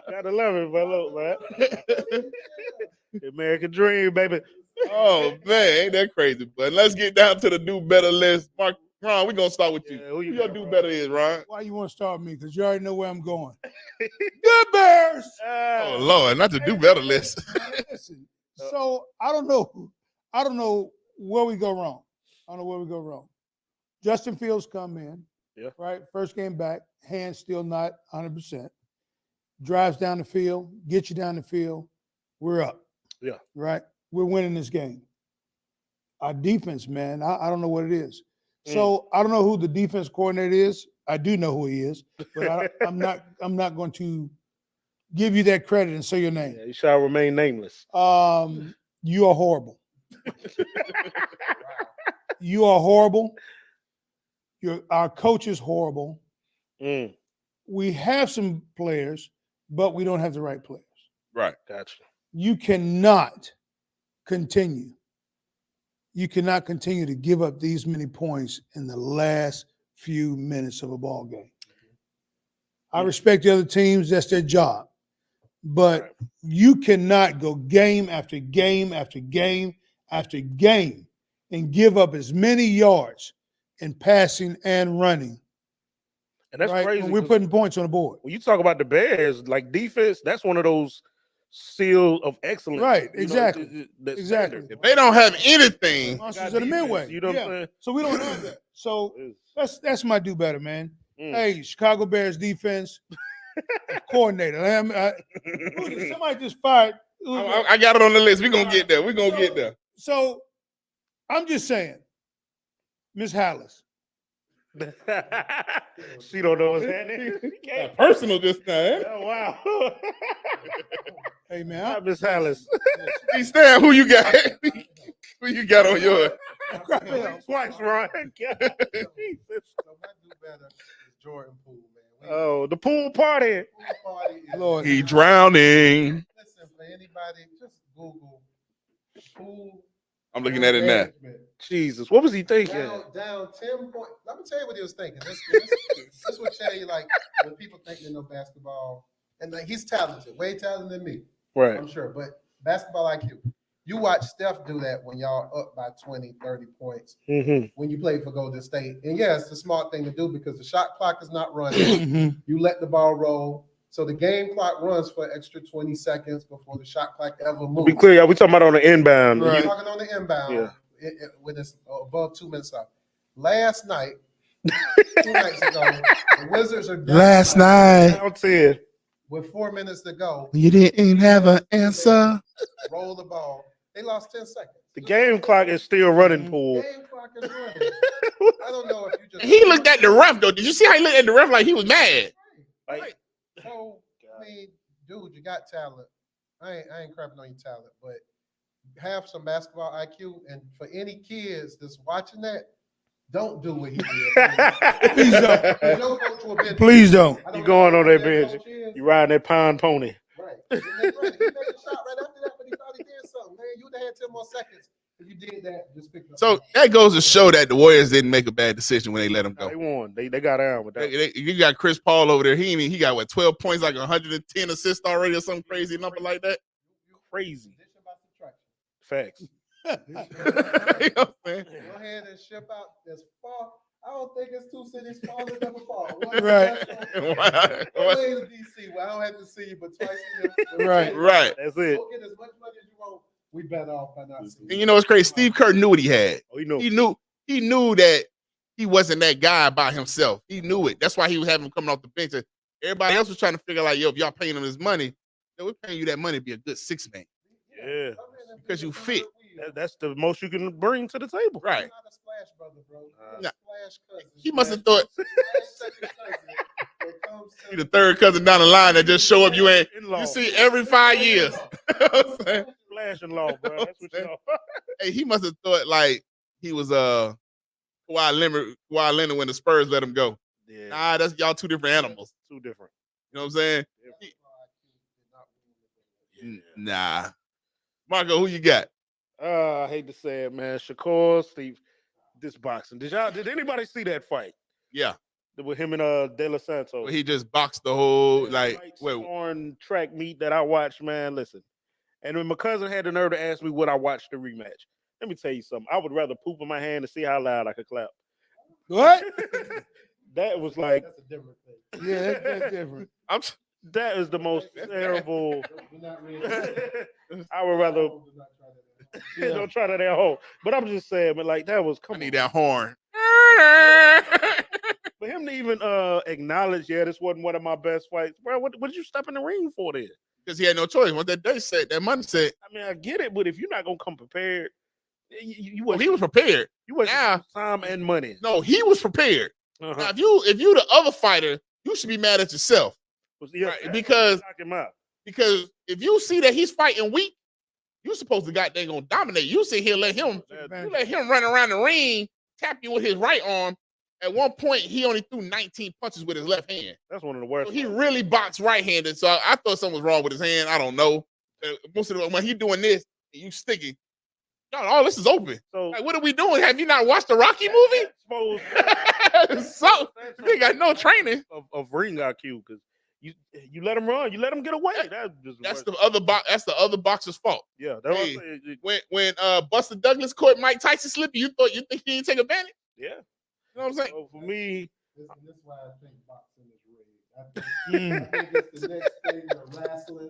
Gotta love it, man. The American dream, baby. Oh man, ain't that crazy? But let's get down to the do better list. Ron, we're gonna start with you. Yeah, who you Who your got, do Ron? better is, Ron? Why you want to start with me? Because you already know where I'm going. Good Bears. Oh Lord, not the do better list. Listen, so I don't know where we go wrong. I don't know where we go wrong. Justin Fields come in, Yeah. right? First game back, hands still not 100%. Drives down the field, gets you down the field. We're up. Yeah. Right? We're winning this game. Our defense, man, I don't know what it is. So I don't know who the defense coordinator is. I do know who he is, but I'm not going to give you that credit and say your name. Yeah, you shall remain nameless. You are horrible. You are horrible. Our coach is horrible. Mm, We have some players, but we don't have the right players. Right. gotcha. You cannot continue. You cannot continue to give up these many points in the last few minutes of a ball game. I respect the other teams, that's their job. But you cannot go game after game after game after game and give up as many yards in passing and running. And that's right? crazy. When we're 'cause putting points on the board. when you talk about the Bears, like defense, that's one of those seals of excellence. Right, you know, exactly. the Exactly. standard. If they don't have anything, Monsters Got of the defense, Midway. You know what Yeah. I'm saying? So we don't have that. So It's- that's my do better, man. Mm. Hey, Chicago Bears defense coordinator. Somebody just fired. I got it on the list. We're gonna get there. We're gonna get there. So I'm just saying, Miss Hallis. She don't know what's happening. Personal this time. Oh, wow. Hey man, Hi, Miss Hallis. Hey Stan, who you got? Who you got on yours? Twice, Ron. So my do better is Jordan Poole, man. Oh, the pool party. Pool party is- Lord. He drowning. Listen, for anybody, just Google pool. I'm looking at it now. management. Jesus, what was he thinking? Down 10 points. Let me tell you what he was thinking. This will tell you, like, when people think they know basketball, and like he's talented, way talented than me, Right. I'm sure. But basketball IQ, you watch Steph do that when y'all up by 20, 30 points Mm-hmm. when you play for Golden State. And yeah, it's a smart thing to do because the shot clock is not running. Mhm. You let the ball roll. So the game clock runs for an extra 20 seconds before the shot clock ever To moves. be clear, y'all, we talking about on the inbound. Right. You're talking on the inbound Yeah. when it's above 2 minutes out. Last night, 2 nights ago, the Wizards are down Last night. Down 10. with 4 minutes to go. You didn't have an answer. Roll the ball. They lost 10 seconds. The game clock is still running, Pool. Game clock is running. I don't know if you just. He looked at the ref though. Did you see how he looked at the ref like he was mad? Like, So I mean, dude, you got talent. I ain't crapping on your talent, but have some basketball IQ. And for any kids that's watching that, don't do what he did. Please don't. Your coach will be- Please don't. I You know going who on that coach bench. is. You riding that pine pony. Right. And then, right, he made a shot right after that, but he thought he did something. Man, you would have had 10 more seconds. If you did that, just pick up. So that goes to show that the Warriors didn't make a bad decision when they let him They go. won. They got down with that. You got Chris Paul over there. He got what 12 points, like 110 assists already, or some crazy number like that. Crazy. Addition by subtraction. Facts. You know what I'm saying? Go ahead and ship out as far. I don't think it's two cities far enough apart. One Right. One way to DC, where I don't have to see you but twice a year. Right. Right. That's it. Go get as much money as you want. We better off by not seeing And you know what's crazy? Steve Kerr knew what he had. Oh, you know. He knew that he wasn't that guy by himself. He knew it. That's why he was having him coming off the bench. And everybody else was trying to figure like, yo, if y'all paying him his money, then we're paying you that money to be a good six man. Yeah. Because you fit. That's the most you can bring to the table. Right. Not a splash brother, bro. Nah. Splash cousin. He must have thought Splash second cousin that comes to you the third cousin down the line that just show up. You ain't. In-law. You see every 5 years. You know what I'm saying? Splash and law, bro. That's what y'all. Hey, he must have thought like he was Kawhi Leonard when the Spurs let him go. Yeah. Nah, that's y'all two different animals. Too different. You know what I'm saying? Nah. Marco, who you got? I hate to say it, man. Shakur, Steve, this boxing. Did anybody see that fight Yeah. with him and De La Santos? Well, he just boxed the whole like wait, on track meet that I watched, man. Listen, and when my cousin had the nerve to ask me would I watch the rematch, let me tell you something. I would rather poop in my hand and see how loud I could clap. What? That was like That's a different thing. Yeah, that's different. that is the most terrible. Do not read I would rather Do not try that. don't try that at home. But I'm just saying, but like that was I come need on. that horn. For him to even acknowledge, yeah, this wasn't one of my best fights, bro. What did you step in the ring for then? Because he had no choice. Once that day set, that money set, I mean, I get it, but if you're not gonna come prepared, you well, he was prepared. you waste now- time and money. No, he was prepared. Uh-huh. Now, if you the other fighter, you should be mad at yourself. Yeah, Right, because knock him out. if you see that he's fighting weak, you supposed to goddamn gonna dominate. You sit here let him run around the ring, tap you with his right arm. At one point, he only threw 19 punches with his left hand. That's one of the worst. So he really boxed right-handed. So I thought something was wrong with his hand. I don't know. Most of the when he doing this, and you sticky. No, all this is open. So Like, what are we doing? Have you not watched the Rocky movie? So he got no training. of ring IQ because you let him run, you let him get away. That's the other boxer's fault. yeah. That's Hey, what I'm saying. When Buster Douglas caught Mike Tyson slipping, you think he didn't take advantage? Yeah. You know what I'm saying? So for me, This is why I think boxing is rigged. I think it's the next thing of wrestling.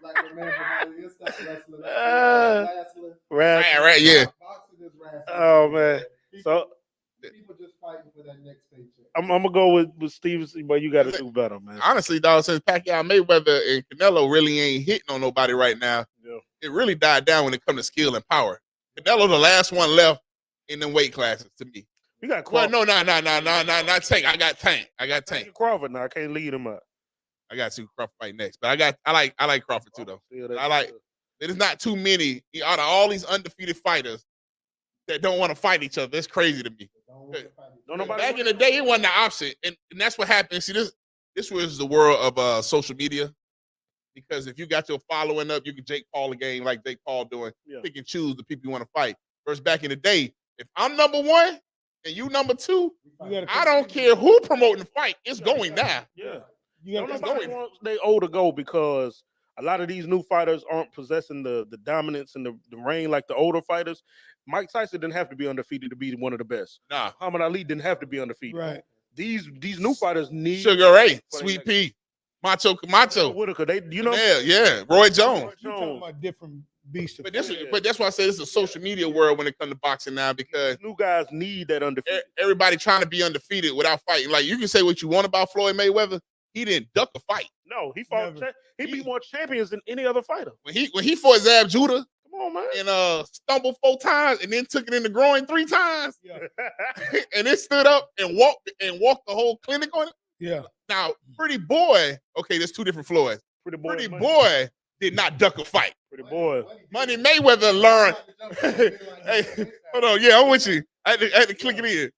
Like remember how you stop wrestling. Wrestling. Right, yeah. Boxing is wrestling. oh man. So People just fighting for that next paycheck. I'm gonna go with Stevenson, but you got to do better, man. Honestly, dog, since Pacquiao Mayweather and Canelo really ain't hitting on nobody right now, Yeah. it really died down when it comes to skill and power. Canelo, the last one left in them weight classes to me. You got Well, Crawford. not Tank. I got Tank. Crawford now. I can't lead him up. I got to Crawford fight next, but I like Crawford too though. Yeah, I like- There's not too many out of all these undefeated fighters that don't want to fight each other. It's crazy to me. Don't nobody Back in the day, it wasn't the option, and that's what happened. See, this was the world of social media. Because if you got your following up, you can Jake Paul a game like Jake Paul doing. Yeah. Pick and choose the people you want to fight. Versus back in the day, if I'm number one and you number two, I don't care who promoting the fight. It's going down. Yeah. You Don't got nobody wants they old to go because a lot of these new fighters aren't possessing the dominance and the reign like the older fighters. Mike Tyson didn't have to be undefeated to be one of the best. Nah. Muhammad Ali didn't have to be undefeated. right. These new fighters need Sugar Ray, for Sweet their Pea, Macho Camacho. Whitaker. They, you know, Yeah, Roy Jones. You're talking about different beasts. But that's why I say this is a social media world when it comes to boxing now, because new guys need that undefeated. everybody trying to be undefeated without fighting. Like, you can say what you want about Floyd Mayweather, he didn't duck a fight. No, he fought. Never. He beat more champions than any other fighter. When he fought Zab Judah, Come on, man. and stumbled 4 times and then took it in the groin 3 times. Yeah. And it stood up and walked the whole clinic on it. Yeah. Now, Pretty Boy, okay, there's 2 different Floyds. Pretty boy. Pretty Money. Boy did not duck a fight. Pretty boy. Money Mayweather learned. Hey, hold on. Yeah, I'm with you. I had to click it in.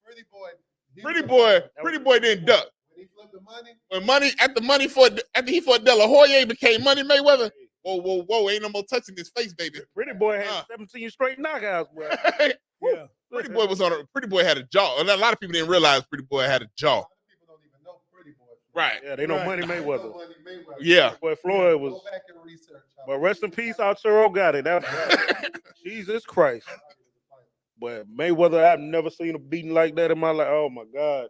Pretty boy didn't duck. When he flipped the money, When after he fought De La Hoya became Money Mayweather. Whoa, ain't no more touching his face, baby. Pretty boy had 17 straight knockouts, boy. Yeah. Pretty Boy had a jaw. A lot of people didn't realize Pretty Boy had a jaw. a lot of people don't even know Pretty Boy. Right. Yeah, they know Right. Money Mayweather. Money Mayweather. Yeah. Boy, Floyd was. Go back and research. But rest in peace, Arturo got it. Jesus Christ. But Mayweather, I've never seen a beating like that in my life. Oh my God.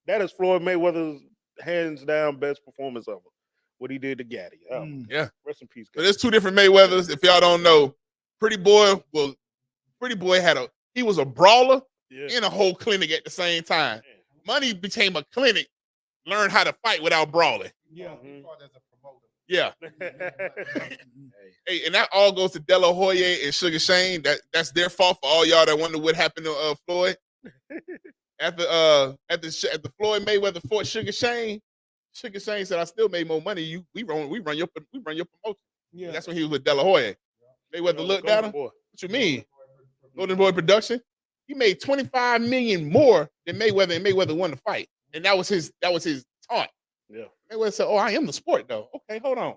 That is Floyd Mayweather's hands down best performance ever. What he did to Gaddy. Oh, Yeah. Rest in peace. So there's 2 different Mayweathers. If y'all don't know, Pretty Boy he was a brawler Yeah. and a whole clinic at the same time. Money became a clinic, learned how to fight without brawling. Yeah. He fought as a promoter. Yeah. Hey, and that all goes to De La Hoya and Sugar Shane. That's their fault for all y'all that wonder what happened to Floyd. After Floyd Mayweather fought Sugar Shane said, "I still made more money. We run your promotion." Yeah. That's when he was with De La Hoya. Mayweather looked at him. Boy. What you mean? Golden Boy Production. He made $25 million more than Mayweather, and Mayweather won the fight. And that was his taunt. Yeah. Mayweather said, "Oh, I am the sport, though." Okay, hold on.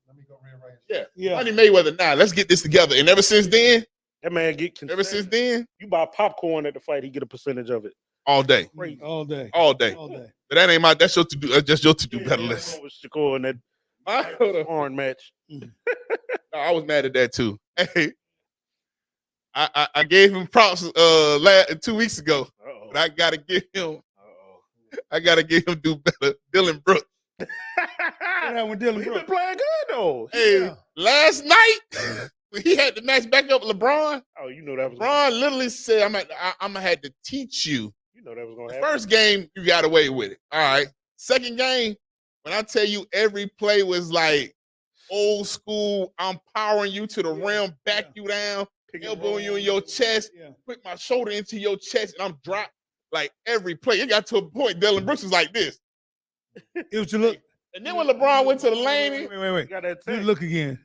Let me go rearrange. Yeah. Yeah. Money Mayweather. Nah, let's get this together. And ever since then, That man get ever since consent. then, You buy popcorn at the fight, he get a percentage of it. all day, Crazy. All day. all day. All day. But that ain't my. That's your to do. Just your to do better list. With Shakur in that Hold on. horn match. No, I was mad at that too. Hey, I gave him props 2 weeks ago, Uh-oh. but I gotta give him Uh-oh. do better. Dylan Brooks. What happened with Dylan He been Brooks? playing good though. Hey, Yeah. last night when he had to match back up with LeBron. Oh, you know that was. LeBron literally said, "I'm gonna have to teach you." You know that was gonna The happen. first game, you got away with it. All right. Second game, when I tell you every play was like old school, I'm powering you to the rim, back you down, Pick and elbowing you roll. in your chest, Yeah. put my shoulder into your chest, and I'm dropped like every play. It got to a point, Dylan Brooks was like this. It was to look. And then when LeBron went to the lane, Wait. Got that You tech. look again.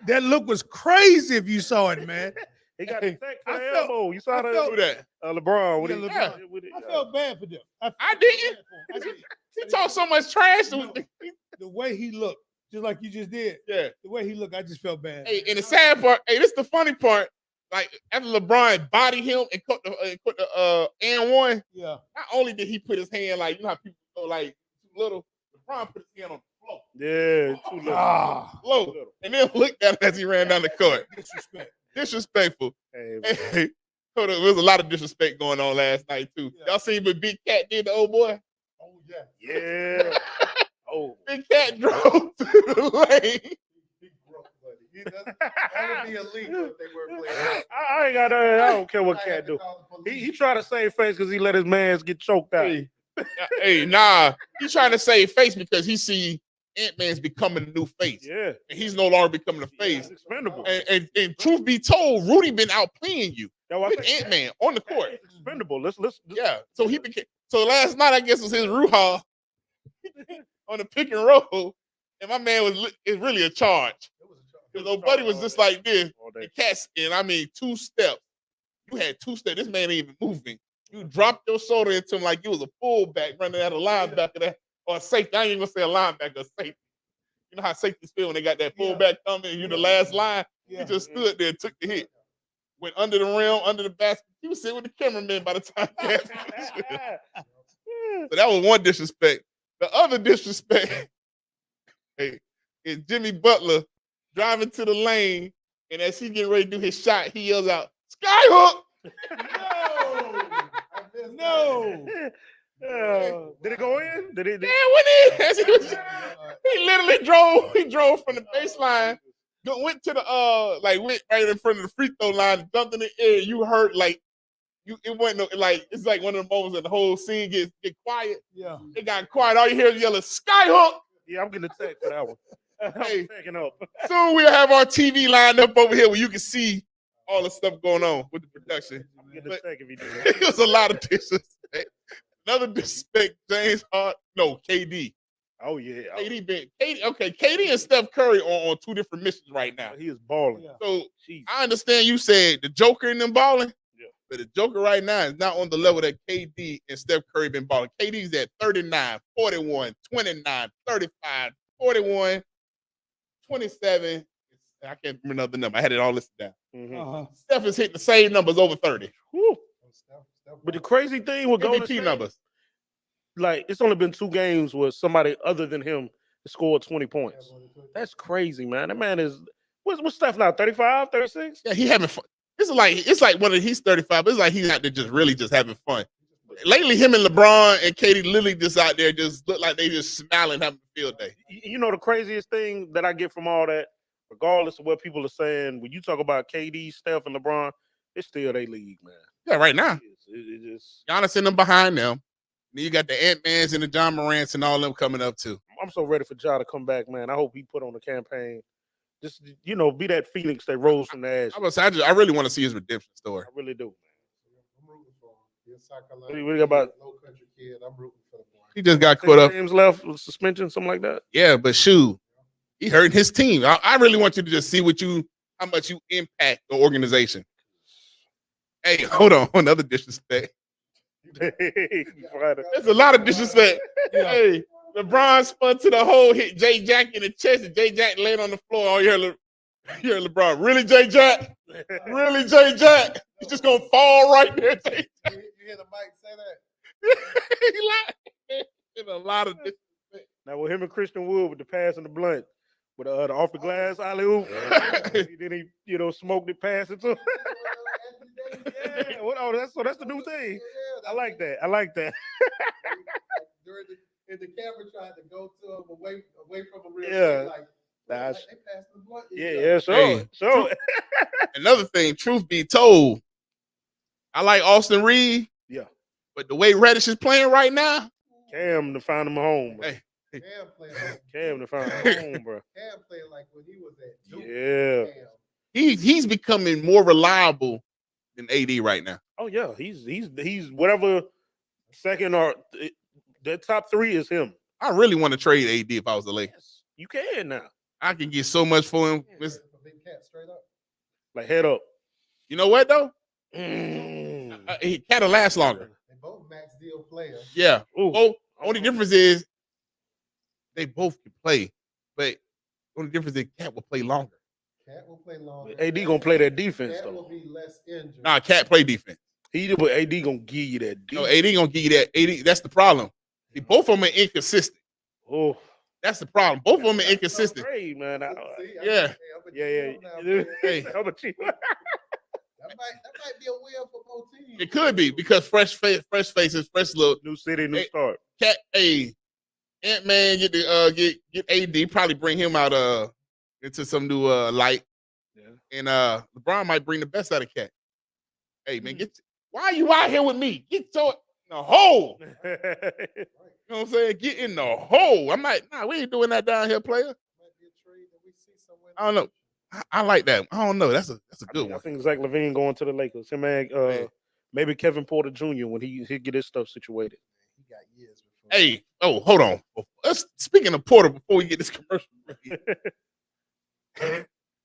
That look was crazy if you saw it, man. He got the tech for I the felt- elbow. You saw I that? felt- who that? LeBron. What Yeah, he LeBron. did with it. I felt bad for them. I didn't. I did. He talked so much trash. The way he looked, just like you just did. Yeah. The way he looked, I just felt bad. Hey, and the sad part, hey, this is the funny part. Like after LeBron bodied him and put the and one, Yeah. not only did he put his hand like, you know how people go like too little, LeBron put his hand on the floor, Yeah, too little. Ah. low, and then looked at him as he ran down the court. Disrespect. Disrespectful. Hey, Hey, hold on, there was a lot of disrespect going on last night too. Yeah. Y'all seen what Big Cat did to old boy? Oh yeah. yeah. Oh. Big Cat drove to the lane. He broke, buddy. That would be illegal if they were playing. I ain't got. I don't care what I Cat had to do. call the police. He tried to save face because he let his mans get choked out. Hey, nah, he's trying to save face because he see Ant-Man's becoming a new face, Yeah. and he's no longer becoming a He's face. expendable. And truth be told, Rudy been out playing you That's why I with say Ant-Man on the court. he's expendable. Let's Yeah, so he became. So last night, I guess was his Ruha on the pick and roll, and my man is really a charge. Because old buddy was just like this, all day. and Cats, and I mean 2 steps. You had 2 steps. This man ain't even moving. You dropped your shoulder into him like you was a fullback running at a linebacker there, or a safety. I ain't even gonna say a linebacker, a safety. You know how safeties feel when they got that fullback coming and you the last line? Yeah. He just stood there and took the hit. Went under the rim, under the basket. He was sitting with the cameraman by the time Cats finished. So that was one disrespect. The other disrespect hey, is Jimmy Butler driving to the lane, and as he getting ready to do his shot, he yells out, "Skyhook!" No. Did it go in? Did it? Man, what is? He literally drove. He drove from the baseline, went to the went right in front of the free throw line, jumped in the air. You heard like it wasn't like it's like one of the moments that the whole scene get quiet. Yeah. It got quiet. All you hear is yelling, "Skyhook!" Yeah, I'm getting a text for that one. Hey. Packing up. Soon we'll have our TV lined up over here where you can see all the stuff going on with the production. I'm getting a But- check if you do It was a lot of dishes. Another disrespect, James Hart. No, KD. Oh yeah. KD and Steph Curry on two different missions right now. He is balling. So Jeez. I understand you said the Joker and them balling. Yeah. But the Joker right now is not on the level that KD and Steph Curry been balling. KD's at 39, 41, 29, 35, 41, 27. I can't remember another number. I had it all listed down. Mhm. Steph is hitting the same numbers over 30. Whew. But the crazy thing with Golden MVP State, numbers. like it's only been 2 games where somebody other than him scored 20 points. That's crazy, man. That man is what's Steph now? 35, 36? Yeah, he having fun. It's like when he's 35, but it's like he's out there just having fun. Lately, him and LeBron and Katie Lily just out there just look like they just smiling, having a field day. You know the craziest thing that I get from all that, regardless of what people are saying, when you talk about KD, Steph, and LeBron, it's still their league, man. Yeah, right now. It just, Giannis and them behind them. Then you got the Ant-Mans and the John Morants and all them coming up too. I'm so ready for Ja to come back, man. I hope he put on the campaign. Just, be that Phoenix that rose from the ashes. I really want to see his redemption story. I really do, man. I'm rooting for him. He's a South What Carolina do you about- low country kid. I'm rooting for the boy. He just got 6 caught up. games left with suspension, something like that. Yeah, but shoot, he hurting his team. I really want you to just see how much you impact the organization. Hey, hold on, another disrespect. There's a lot of disrespect. Hey, LeBron spun to the hole, hit Jay Jack in the chest, and Jay Jack laying on the floor. Oh, you hear LeBron. Really, Jay Jack? Really, Jay Jack? He's just gonna fall right there. Jay Jack. You hear the mic say that? He lied. There's a lot of disrespect. Now with him and Christian Wood with the pass and the blunt, with the off the glass alley oop, then he smoked it, passed it to him. Yeah, that's the new thing. I like that. The camera tried to go to him away from him. Real Yeah. quick, like, Nah, they passed the blunt. Yeah, sure, Hey, sure. Another thing, truth be told, I like Austin Reed. Yeah. But the way Reddish is playing right now, Cam to find him a home, bro. Hey. Cam playing like Cam to find him a home, bro. Cam playing like when he was at Duke. Yeah. Cam. he's becoming more reliable than AD right now. Oh yeah, he's whatever second or the top 3 is him. I really want to trade AD if I was the Lakers. Yes, you can now. I can get so much for him. Yeah, big cat straight up. Like head up. You know what though? Mm. He gotta last longer. They both max deal players. Yeah. Ooh. Oh, only difference is they both can play, but only difference is Cat will play longer. Cat will play longer. AD gonna play that defense Cat will though. be less injured. Nah, Cat play defense. But AD gonna give you that No, defense. AD gonna give you that. AD, that's the problem. See, both of them are inconsistent. Oh, That's the problem. Both of them are inconsistent. great, man. See, Yeah. I'm a Yeah. GM now, man. Hey. How about you? That might be a win for both teams. It could be because fresh faces, fresh look. New city, new Hey. start. Cat, Ant-Man get AD, probably bring him out into some new light. Yeah. And LeBron might bring the best out of Cat. Hey man, why are you out here with me? Get in the hole. You know what I'm saying? Get in the hole. I'm like, nah, we ain't doing that down here, player. Might be a trade that we see somewhere. I don't know. I like that. I don't know. That's a good I one. think Zach Levine going to the Lakers. Him and maybe Kevin Porter Jr. when he get his stuff situated. He got years before. Hey, hold on. Speaking of Porter, before we get this commercial,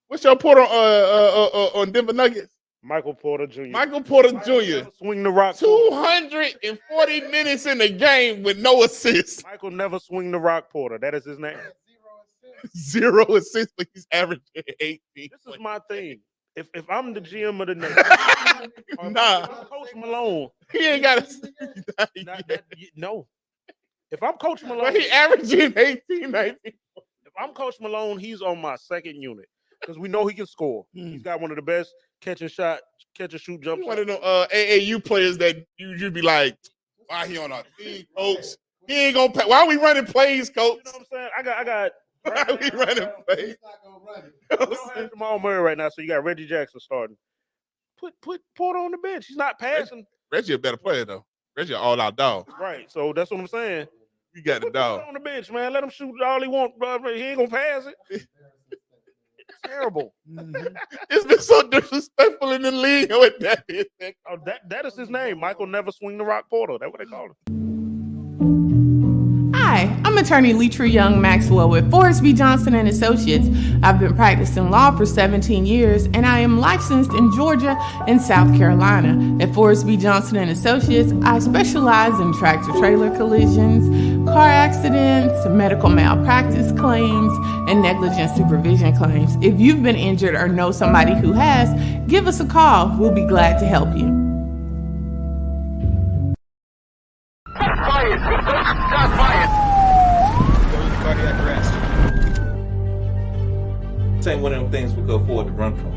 what's your Porter on Denver Nuggets? Michael Porter Jr. Michael Porter Jr. Swing the rock. 240 minutes in the game with no assists. Michael never swing the rock Porter. That is his name. 0 assists. 0 assists, but he's averaging 18. This is my thing. If I'm the GM of the Knicks, or if Nah. I'm Coach Malone, He ain't got no. If I'm Coach Malone, but he averaging 18, 19. if I'm Coach Malone, he's on my second unit because we know he can score. He's got one of the best catch and shoot jump He's one shots. of them AAU players that you'd be like, why he on our team, coach? He ain't gonna pay. Why are we running plays, coach? You know what I'm saying? I got. Why are we running plays? He's not gonna run it. You don't have Jamal Murray right now, so you got Reggie Jackson starting. Put Porter on the bench. He's not passing. Reggie a better player though. Reggie an all-out dog. Right. So that's what I'm saying. You got the Put dog. on the bench, man. Let him shoot all he want, bro. He ain't gonna pass it. It's terrible. It's been so disrespectful in the league with that. Oh, that is his name. Michael Never Swing the Rock Porter. That's what they call him. Hi, I'm attorney Leitra Young Maxwell with Forrest B. Johnson and Associates. I've been practicing law for 17 years, and I am licensed in Georgia and South Carolina. At Forrest B. Johnson and Associates, I specialize in tractor-trailer collisions, car accidents, medical malpractice claims, and negligent supervision claims. If you've been injured or know somebody who has, give us a call. We'll be glad to help you. Cardiac arrest. This ain't one of them things we could afford to run from.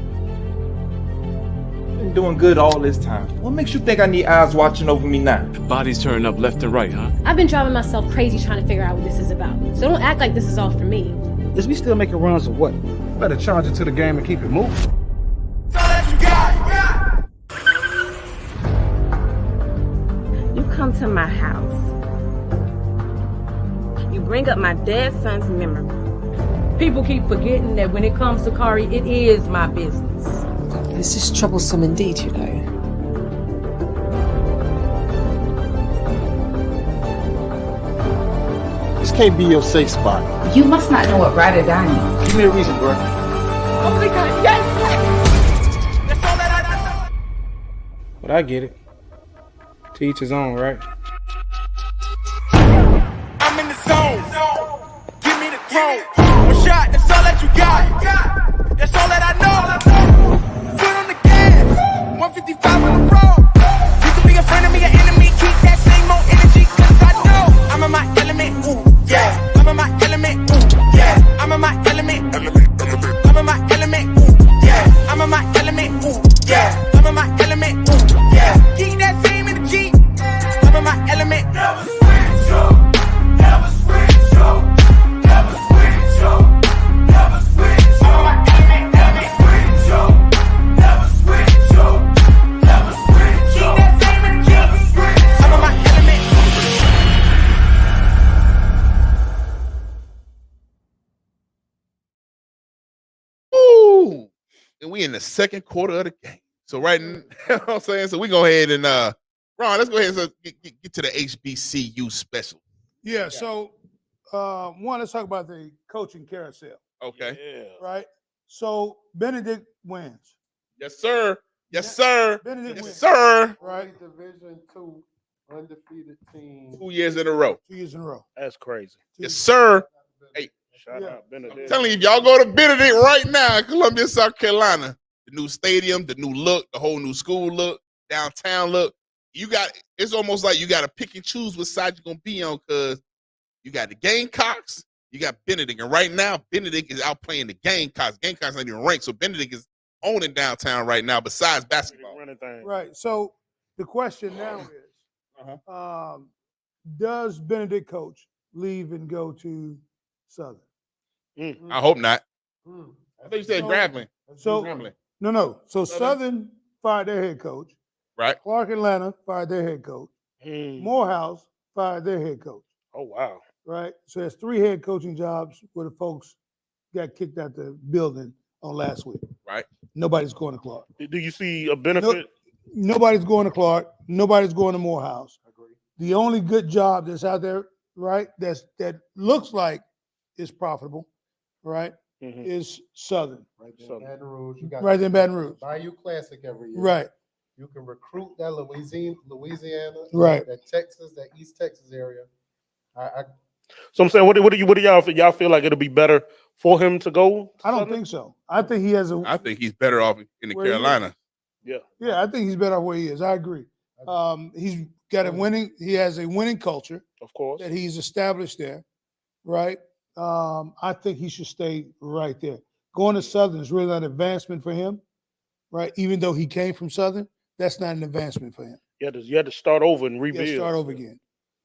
Been doing good all this time. What makes you think I need eyes watching over me now? Bodies turning up left and right, huh? I've been driving myself crazy trying to figure out what this is about. So don't act like this is all for me. Is we still making runs or what? Better charge it to the game and keep it moving. You come to my house. You bring up my dead son's memory. People keep forgetting that when it comes to Kari, it is my business. This is troublesome indeed, you know. This can't be your safe spot. You must not know what ride or die means. Give me a reason, bro. Oh my God, yes! But I get it. To each his own, right? I'm in the zone. Give me the throne. One shot, that's all that you got. That's all that I know. Foot on the gas. 155 on the road. You can be a friend of me, an enemy. Keep that same old energy, cause I know I'm in my element. Ooh, yeah. I'm in my element. Ooh, yeah. I'm in my element. I'm in my element. Ooh, yeah. I'm in my element. Ooh, yeah. I'm in my element. Ooh, yeah. Keep that same energy. I'm in my element. Never switch up. Never switch up. Never switch up. Never switch up. Never switch up. Never switch up. Never switch up. Keep that same energy. I'm in my element. Ooh. And we in the second quarter of the game. So right now, you know what I'm saying? So we go ahead and Ron, let's go ahead and get to the HBCU special. Yeah, so one, let's talk about the coaching carousel. Okay. Yeah. Right? So Benedict wins. Yes, sir. Yes, sir. Benedict Yes, wins. sir. Right? Division II undefeated team. 2 years in a row. 2 years in a row. That's crazy. Yes, sir. Hey, Shout out Benedict. telling you, if y'all go to Benedict right now in Columbia, South Carolina, the new stadium, the new look, the whole new school look, downtown look, it's almost like you got to pick and choose what side you're going to be on, because you got the Gamecocks, you got Benedict, and right now, Benedict is out playing the Gamecocks. Gamecocks ain't even ranked, so Benedict is owning downtown right now besides basketball. Right. So the question now is, does Benedict coach leave and go to Southern? I hope not. I think you said Grambling. So Grambling. no. So Southern fired their head coach. Right. Clark Atlanta fired their head coach. Morehouse fired their head coach. Oh, wow. Right. So there's 3 head coaching jobs where the folks got kicked out the building on last week. Right. Nobody's going to Clark. Do you see a benefit? Nobody's going to Clark. Nobody's going to Morehouse. The only good job that's out there, right, that looks like is profitable, right, is Southern. Right there in Baton Rouge. You got Right in Baton Rouge. Bayou Classic every year. Right. You can recruit that Louisiana, Right. that Texas, that East Texas area. So I'm saying, what do y'all feel like it'll be better for him to go? I don't think so. I think he has I think he's better off in the Where he is. Carolina. Yeah, I think he's better off where he is. I agree. He's got he has a winning culture, of course, that he's established there, right? I think he should stay right there. Going to Southern is really not an advancement for him, right? Even though he came from Southern, that's not an advancement for him. You had to start over and You rebuild. gotta start over again.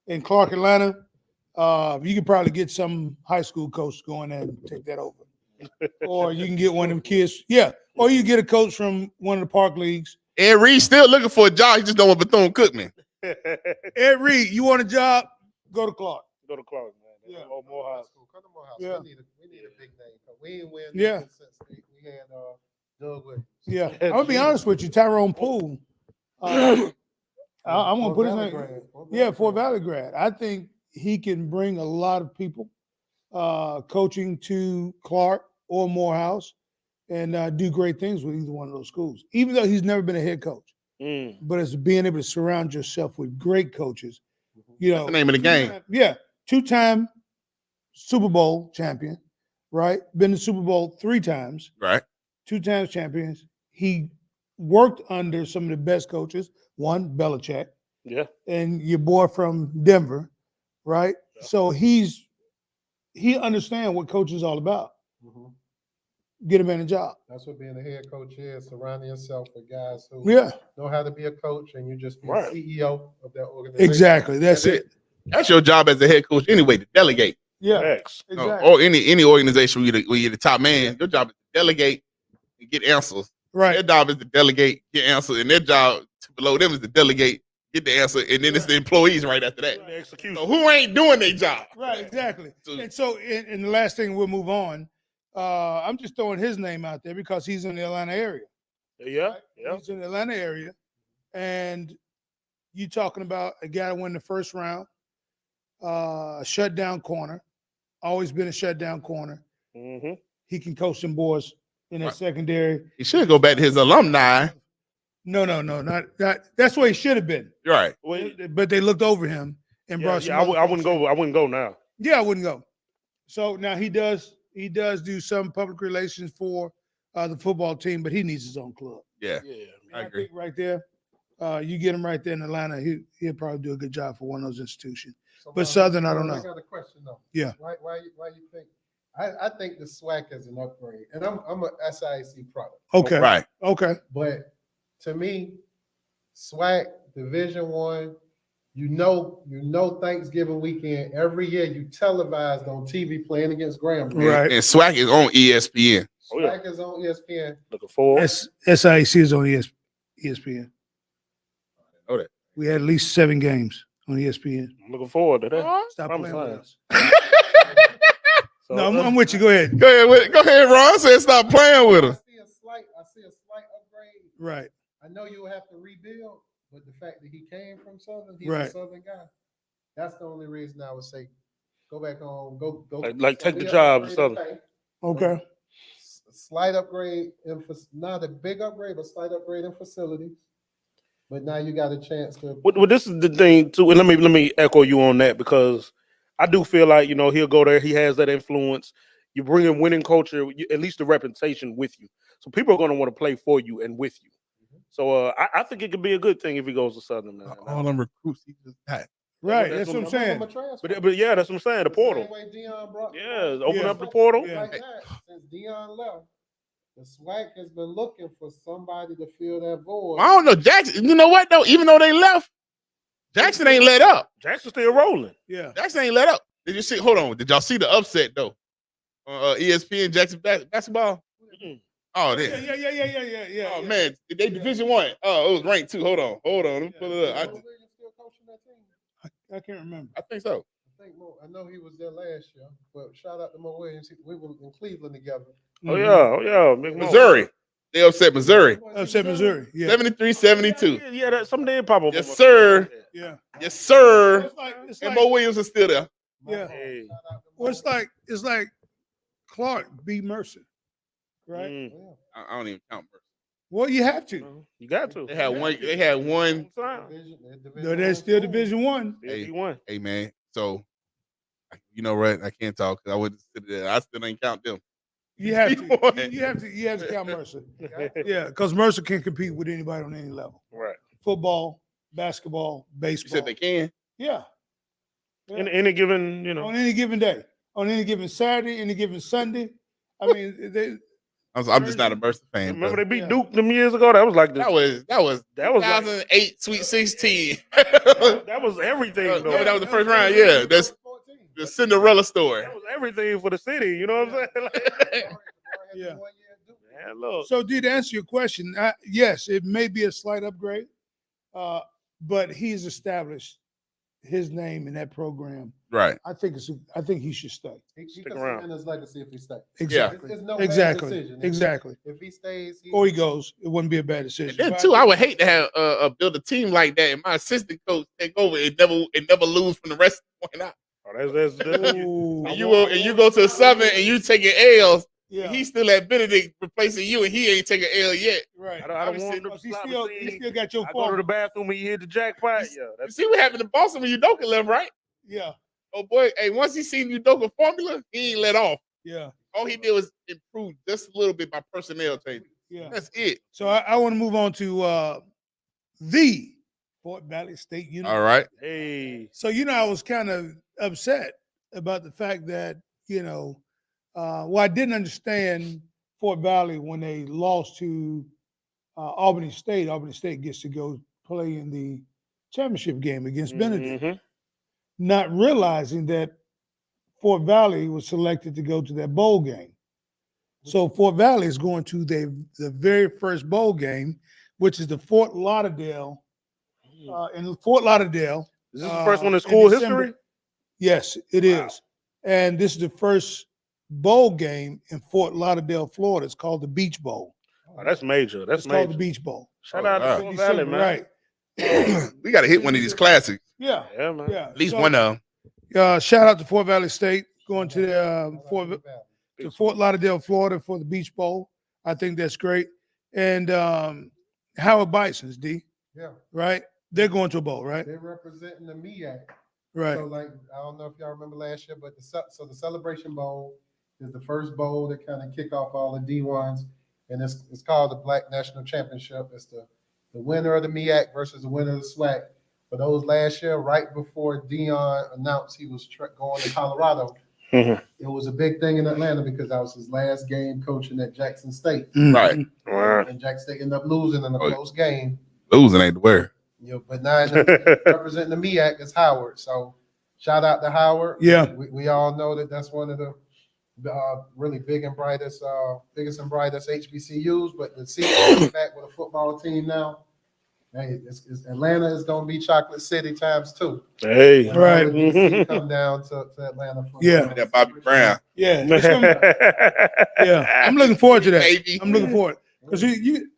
In Clark Atlanta, you could probably get some high school coach to go in there and take that over. Or you can get one of them kids. Yeah. Or you get a coach from one of the park leagues. Ed Reed's still looking for a job. He just don't want Bethune-Cookman. Ed Reed, you want a job? Go to Clark. Go to Clark, man. Yeah. Or Morehouse. Come to Morehouse. Yeah. We need a big name. We ain't win Yeah. nothing since we had Doug Williams. Yeah, I'm gonna be honest with you, Tyrone Poole. I'm gonna put his name. Fort Valley grad. I think he can bring a lot of people coaching to Clark or Morehouse and do great things with either one of those schools. Even though he's never been a head coach, but it's being able to surround yourself with great coaches. You know, That's the name of the game. Yeah, two-time Super Bowl champion, right? Been to Super Bowl 3 times, Right. 2 times champions. He worked under some of the best coaches. One, Belichick. Yeah. And your boy from Denver, right? Yeah. So he understands what coach is all about. Get a man a job. That's what being a head coach is, surrounding yourself with guys who Yeah. know how to be a coach, and you just be Right. CEO of that organization. Exactly. That's it. That's your job as a head coach anyway, to delegate. Yeah. X. Exactly. Or any organization where you're the top man, your job is to delegate and get answers. Right. Their job is to delegate, get answers, and their job below them is to delegate, get the answer, and then it's the employees right after that. The execution. So who ain't doing their job? Right, exactly. So- And so, and the last thing we'll move on. I'm just throwing his name out there because he's in the Atlanta area. Yeah. Yeah. He's in the Atlanta area, and you talking about a guy that won the first round, shutdown corner, always been a shutdown corner. Mm-hmm. He can coach some boys in that Right. secondary. He should go back to his alumni. No, not that. That's where he should have been. Right. But they looked over him and Yeah, brought some. yeah, other I wouldn't folks in. go. I wouldn't go now. Yeah, I wouldn't go. So now he does do some public relations for the football team, but he needs his own club. Yeah. Yeah. I agree. think right there, you get him right there in Atlanta, he'll probably do a good job for one of those institutions. But Southern, I don't know. I got a question though. Yeah. Why you think? I think the SWAC is an upgrade, and I'm a SIAC product. Okay. Right. Okay. But to me, SWAC Division One, you know Thanksgiving weekend every year you televised on TV playing against Grambling. Right. And SWAC is on ESPN. Oh, yeah. SWAC is on ESPN. Looking forward. SIAC is on ESPN. Know that. We had at least 7 games on ESPN. I'm looking forward to that. Stop I'm playing with fine. us. So, No, I'm with you. Go ahead. Go ahead, Ron. Said stop playing with us. I see a slight upgrade. Right. I know you'll have to rebuild, but the fact that he came from Southern, he's Right. a Southern guy. That's the only reason I would say go back home, go Like take the be job, upgraded Southern. pay. Okay. Slight upgrade not a big upgrade, but slight upgrade in facilities. But now you got a chance to Well, this is the thing too, and let me echo you on that because I do feel like he'll go there. He has that influence. You bring in winning culture, at least the reputation with you. So people are going to want to play for you and with you. So I think it could be a good thing if he goes to Southern. Man. All them recruits he just got. Right. That's what I'm saying. But yeah, that's what I'm saying. The portal. Same way Dion brought. Yeah, open up the portal. Yeah. Like that, since Dion left, the SWAC has been looking for somebody to fill that void. I don't know. Jackson, you know what though? Even though they left, Jackson ain't let up. Jackson's still rolling. Yeah. Jackson ain't let up. Did you see? Hold on. Did y'all see the upset though? ESPN Jackson basketball. Mm-mm. Oh, Yeah. yeah. Oh man, they Division 1. Oh, it was ranked 2. Hold on. Let me pull it up. Williams still coaching that team? I can't remember. I think so. I know he was there last year, but shout out to Mo Williams. We were in Cleveland together. Oh yeah, Big Mo. Missouri. They upset Missouri. Upset Missouri. Yeah. 73-72. Yeah, that some did pop up. Yes, sir. Yeah. Yes, sir. It's And like, Mo Williams is still there. yeah. Hey. Well, it's like Clark beat Mercer, right? Mm. I don't even count. Well, you have to. You got to. They had one. No, they're still Division 1. He won. Hey man, so you know what? I can't talk because I wouldn't sit there. I still ain't count them. You have He to. won. You have to count Mercer. Yeah, because Mercer can compete with anybody on any level. Right. Football, basketball, You baseball. said they can. Yeah. In any given, On any given day, on any given Saturday, any given Sunday. I mean, I'm just not a Mercer fan. Remember But they beat Duke them years ago? That was like that was like- 2008 Sweet 16. that was everything. No, though. that was the first round. Yeah, that's the Cinderella story. That was everything for the city. You know what I'm saying? yeah. Man, look. So, to answer your question, yes, it may be a slight upgrade, but he's established his name in that program, Right. I think he should stay. He can cement his legacy if he stays. Exactly. It's no bad Exactly. decision. Exactly. If he stays, Or he goes, it wouldn't be a bad decision. And then But too, I would hate to have build a team like that and my assistant coach take over and never lose from the rest of the point out. Oh, that's Ooh. And you go to a Southern and you taking L's. Yeah. He's still at Benedict replacing you, and he ain't taking an L yet. Right. I don't want him to He slap still, a he scene. still got your I go to phone. the bathroom and you hit the jackpot. Yeah, You that's see what happened to Boston when Udoka left, right? Yeah. Oh boy, hey, once he seen Udoka formula, he ain't let off. Yeah. All he did was improve just a little bit by personnel changes. Yeah. That's it. So I want to move on to the Fort Valley State University. All right. hey. So, I was kind of upset about the fact that, I didn't understand Fort Valley when they lost to Albany State. Albany State gets to go play in the championship game against Benedict, Mhm. not realizing that Fort Valley was selected to go to that bowl game. So Fort Valley is going to the very first bowl game, which is the Fort Lauderdale. In Fort Lauderdale. Is this the first one in in school December. history? Yes, it is. And this is the first bowl game in Fort Lauderdale, Florida. It's called the Beach Bowl. Oh, that's major. That's It's major. called the Beach Bowl. Shout out to Fort Valley, man. Right. We got to hit one of these classics. Yeah. Yeah, man. Yeah. At least So, one of them. shout out to Fort Valley State going to the Fort Lauderdale, Florida for the Beach Bowl. I think that's great. And Howard Bisons, D. Yeah. Right? They're going to a bowl, right? They're representing the MEAC. Right. So, I don't know if y'all remember last year, but the Celebration Bowl is the first bowl to kind of kick off all the D1s, and it's called the Black National Championship. It's the winner of the MEAC versus the winner of the SWAC. For those last year, right before Dion announced he was going to Colorado, it was a big thing in Atlanta because that was his last game coaching at Jackson State. Right. And Jackson State ended up losing in a close game. Losing ain't the word. But now representing the MEAC is Howard. So shout out to Howard. Yeah. We all know that that's one of the really biggest and brightest HBCUs. But to see them back with a football team now, hey, Atlanta is going to be Chocolate City times 2. Hey. Right. DC come down to Atlanta. For That Bobby Brown. Yeah. Yeah. I'm looking forward to that. I'm looking forward. Because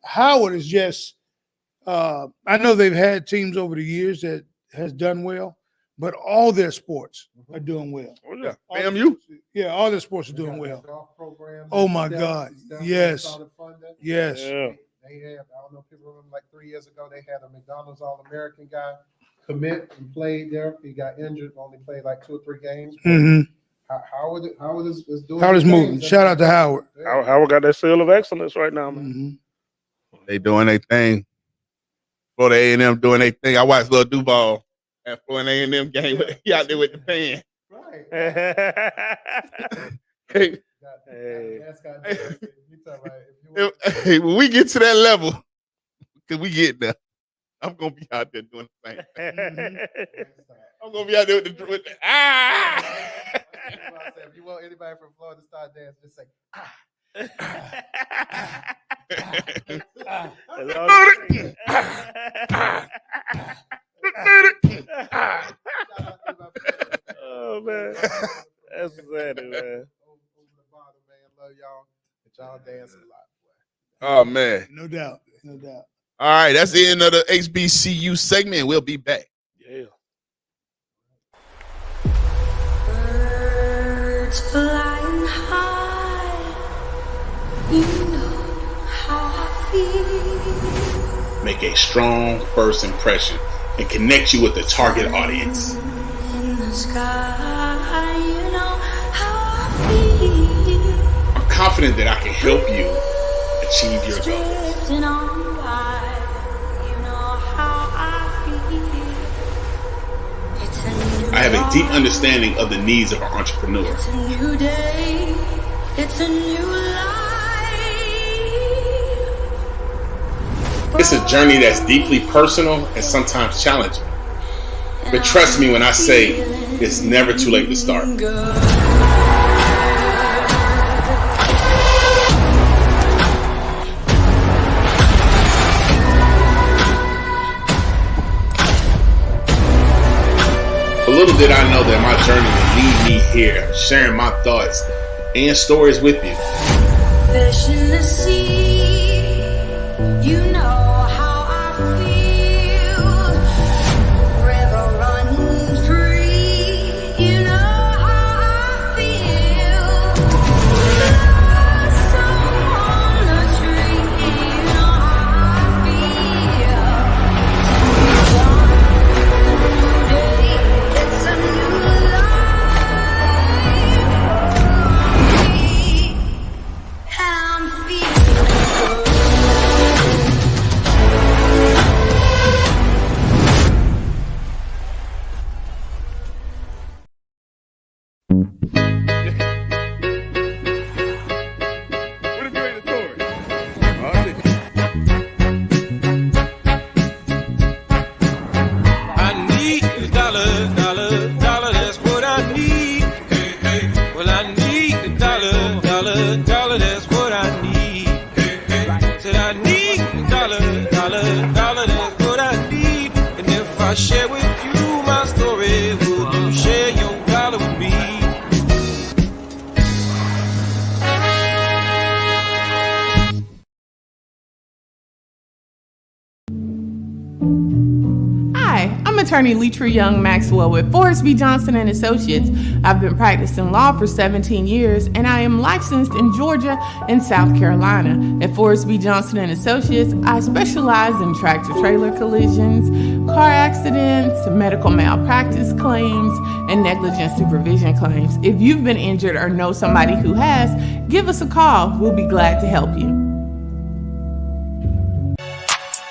Howard is just I know they've had teams over the years that has done well, but all their sports are doing well. Yeah. FAMU? Yeah, all their sports are doing well. Golf programs. Oh my God. Yes. Yes. Yeah. They had, I don't know if people remember, like 3 years ago, they had a McDonald's All-American guy commit and played there. He got injured, only played like 2 or 3 games. Mm-hmm. Howard is doing. Howard is moving. Shout out to Howard. Howard got that seal of excellence right now, man. Mm-hmm. They doing their thing. Florida A&M doing their thing. I watched Lil Duval at Florida A&M game. He out there with the fan. Right. Hey, Hey. hey, when we get to that level, because we get there, I'm gonna be out there doing the same thing. I'm gonna be out there with the If you want anybody from Florida to start dancing, just say Oh man, that's sad, man. Over the bottom, man. Love y'all. But y'all dance a lot. Oh man. No doubt. No doubt. All right, that's the end of the HBCU segment. We'll be back. Yeah. Birds flying high, you know how I feel. Make a strong first impression and connect you with the target audience. In the sky, you know how I feel. I'm confident that I can help you achieve your goals. Drifting on by, you know how I feel. It's a new I have a deep understanding of the needs of an entrepreneur. It's a new day. It's a new life. It's a journey that's deeply personal and sometimes challenging. But trust me when I say it's never too late to start. Little did I know that my journey would lead me here, sharing my thoughts and stories with you. Fish in the sea, you know how I feel. River running free, you know how I feel. Blossom on the tree, you know how I feel. Today, it's a new life. I'm What if you ain't a Tory? I need a dollar, dollar, dollar, that's what I need. Hey, hey. Well, I need a dollar, dollar, dollar, that's what I need. Hey, hey. Said I need a dollar, dollar, dollar, that's what I need. And if I share with you my story, would you share your dollar with me? Hi, I'm attorney Leitra Young Maxwell with Forrest B. Johnson and Associates. I've been practicing law for 17 years, and I am licensed in Georgia and South Carolina. At Forrest B. Johnson and Associates, I specialize in tractor-trailer collisions, car accidents, medical malpractice claims, and negligent supervision claims. If you've been injured or know somebody who has, give us a call. We'll be glad to help you.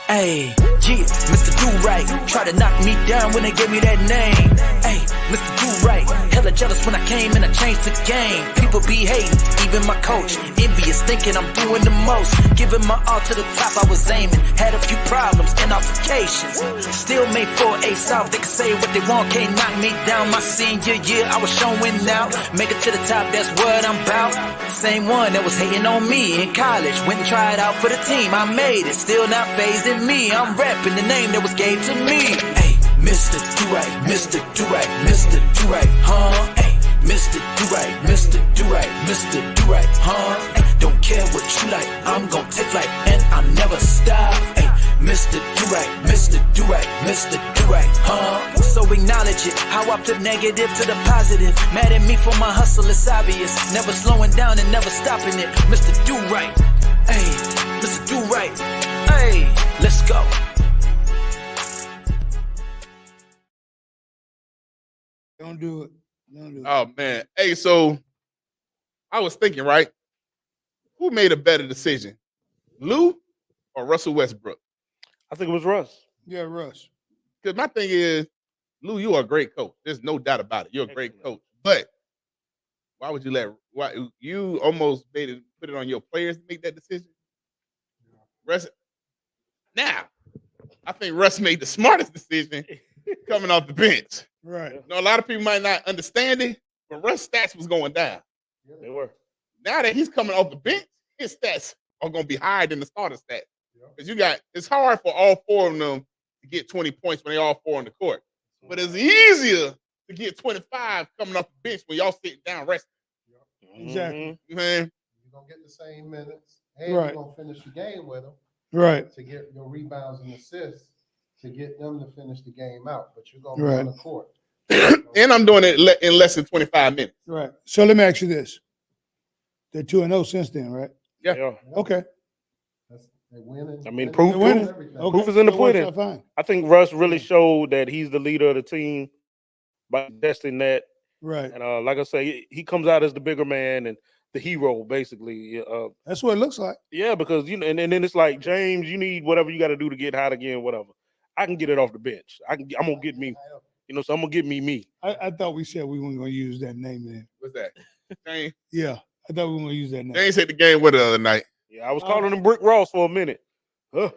Hey, yeah, Mr. Do-Right. Try to knock me down when they gave me that name. Hey, Mr. Do-Right. Hella jealous when I came and I changed the game. People be hating, even my coach. Envious, thinking I'm doing the most. Giving my all to the top, I was aiming. Had a few problems and altercations. Still made 4A South. They can say what they want, can't knock me down. My senior year, I was showing out. Make it to the top, that's what I'm about. Same one that was hating on me in college. Went and tried out for the team. I made it, still not phasing me. I'm rapping the name that was gave to me. Hey, Mr. Do-Right, Mr. Do-Right, Mr. Do-Right, huh? Hey, Mr. Do-Right, Mr. Do-Right, Mr. Do-Right, huh? Hey, don't care what you like, I'm gon' take flight and I'll never stop. Hey, Mr. Do-Right, Mr. Do-Right, Mr. Do-Right, huh? So acknowledge it, how I flip negative to the positive. Mad at me for my hustle, it's obvious. Never slowing down and never stopping it. Mr. Do-Right, hey, Mr. Do-Right, hey, let's go. Don't do it. Don't do it. Oh man. Hey, so I was thinking, right? Who made a better decision? Lou or Russell Westbrook? I think it was Russ. Yeah, Russ. Because my thing is, Lou, you are a great coach. There's no doubt about it. You're a great coach. But why would you why you almost put it on your players to make that decision? Russ. Now, I think Russ made the smartest decision coming off the bench. Right. You know, a lot of people might not understand it, but Russ' stats was going down. Yeah, they were. Now that he's coming off the bench, his stats are going to be higher than the starter stats. Because it's hard for all four of them to get 20 points when they all four on the court. But it's easier to get 25 coming off the bench when y'all sitting down resting. Exactly. Man. You're going to get the same minutes, and Right. you're going to finish the game with them. Right. To get your rebounds and assists to get them to finish the game out. But you're going to be Right. on the court. And I'm doing it in less than 25 minutes. Right. So let me ask you this. They're 2-0 since then, right? Yeah. Okay. They're winning. I mean, They're proof winning. everything. Okay. is in the So it works pudding. out fine. I think Russ really showed that he's the leader of the team by testing that. Right. And like I say, he comes out as the bigger man and the hero, basically. That's what it looks like. Yeah, because and then it's like, James, you need whatever you got to do to get hot again, whatever. I can get it off the bench. I'm gonna get me. So I'm gonna get me. I thought we said we weren't going to use that name then. What's that? James? Yeah. I thought we were going to use that name. James hit the game with the other night. Yeah, I was calling him Brick Ross for a minute. Brick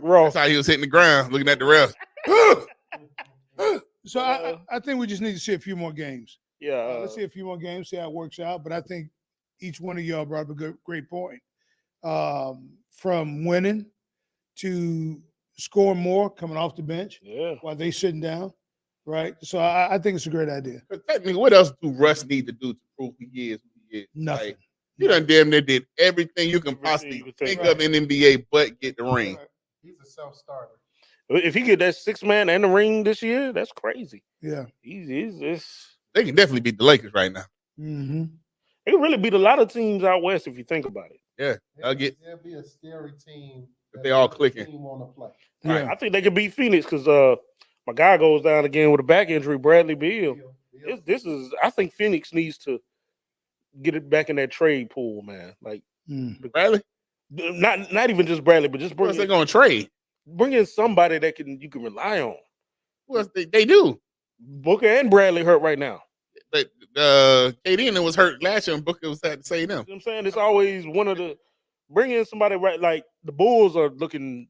Ross. That's how he was hitting the ground, looking at the refs. So I think we just need to see a few more games. Yeah. Let's see a few more games, see how it works out. But I think each one of y'all brought up a great point. From winning to scoring more coming off the bench Yeah. while they sitting down. right? So I think it's a great idea. But technically, what else do Russ need to do to prove he is who he is? Nothing. Like, you done damn near did everything you can possibly think of in NBA, but get the ring. He's a self-starter. If he get that 6-man and the ring this year, that's crazy. Yeah. He's They can definitely beat the Lakers right now. Mm-hmm. They can really beat a lot of teams out west if you think about it. Yeah, There'll be a scary team. If they all clicking. Team want to play. Right. I think they could beat Phoenix because my guy goes down again with a back injury, Bradley Beal. This is I think Phoenix needs to get it back in that trade pool, man. Like Bradley? Not even just Bradley, but just What's they gonna trade? Bring in somebody that you can rely on. Well, they do. Booker and Bradley hurt right now. But KD and it was hurt last year, and Booker was had to say them. You know what I'm saying? It's always one of the bring in somebody right like the Bulls are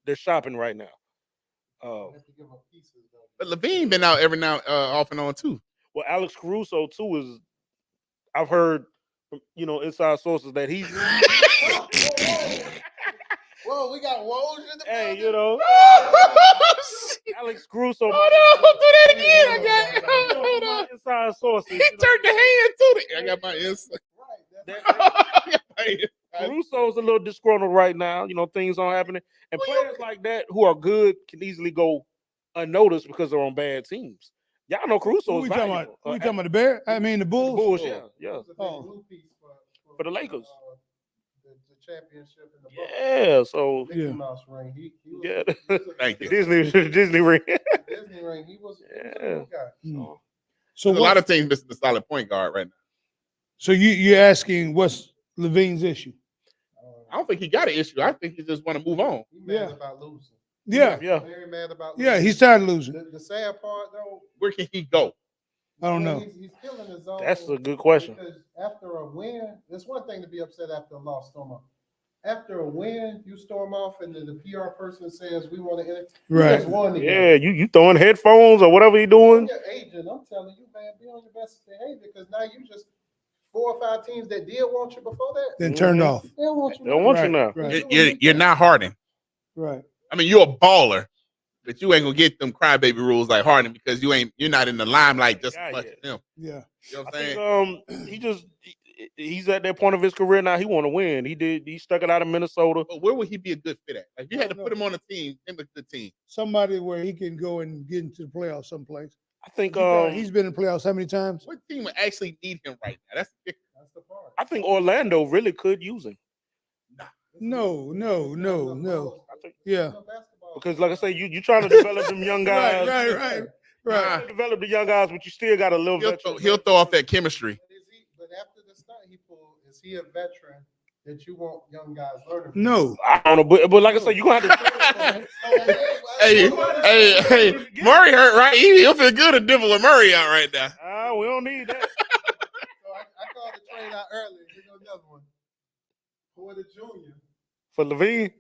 they're shopping right now. But Levine been out every now off and on too. Well, Alex Caruso too is I've heard inside sources that he's Whoa, we got Woj in the hey, Alex Caruso. Hold on, do that again. I got inside sources. He turned the hand to the. I got my inside. Caruso's a little disgruntled right now. Things aren't happening, and players like that who are good can easily go unnoticed because they're on bad teams. Y'all know Caruso is valuable. We talking about the Bears? I mean the Bulls. The Bulls, yeah. Oh. For the Lakers. The championship in the Yeah, so Mickey Mouse ring. He yeah. Thank you. Disney ring. Disney ring. He was a good guy. So a lot of teams missing the solid point guard right now. So you're asking what's Levine's issue? I don't think he got an issue. I think he just want to move on. He's mad about losing. Yeah. Very mad about losing. Yeah, he's tired of losing. The sad part though, where can he go? I don't know. He's killing his own. That's a good question. Because after a win, it's one thing to be upset after a loss, storm off. After a win, you storm off, and then the PR person says we want to. Right. Yeah, you throwing headphones or whatever you doing. Your agent, I'm telling you, man, be on your best behavior because now you just 4 or 5 teams that did want you before that. Then turned off. They don't want you. They don't want you now. Right. You're not Harden. Right. I mean, you're a baller, but you ain't gonna get them crybaby rules like Harden because you're not in the limelight just as much as him. Yeah. You know what I'm saying? He's at that point of his career now. He want to win. He stuck it out of Minnesota. But where would he be a good fit at? Like, if you had to put him on a team, name a good team. Somebody where he can go and get into the playoffs someplace. I think he's been in the playoffs how many times? What team would actually need him right now? That's the part. I think Orlando really could use him. No. I think, yeah. Because like I say, you trying to develop them young guys. Right. Trying to develop the young guys, but you still got a little he'll throw off that chemistry. But after the stunt he pulled, is he a veteran that you want young guys learning? No. I don't know, but like I said, you gonna have to. Hey, Murray hurt, right? He'll feel good to dibble with Murray out right now. We don't need that. So I called the trade out earlier. Here's another one. Porter Jr. For Levine?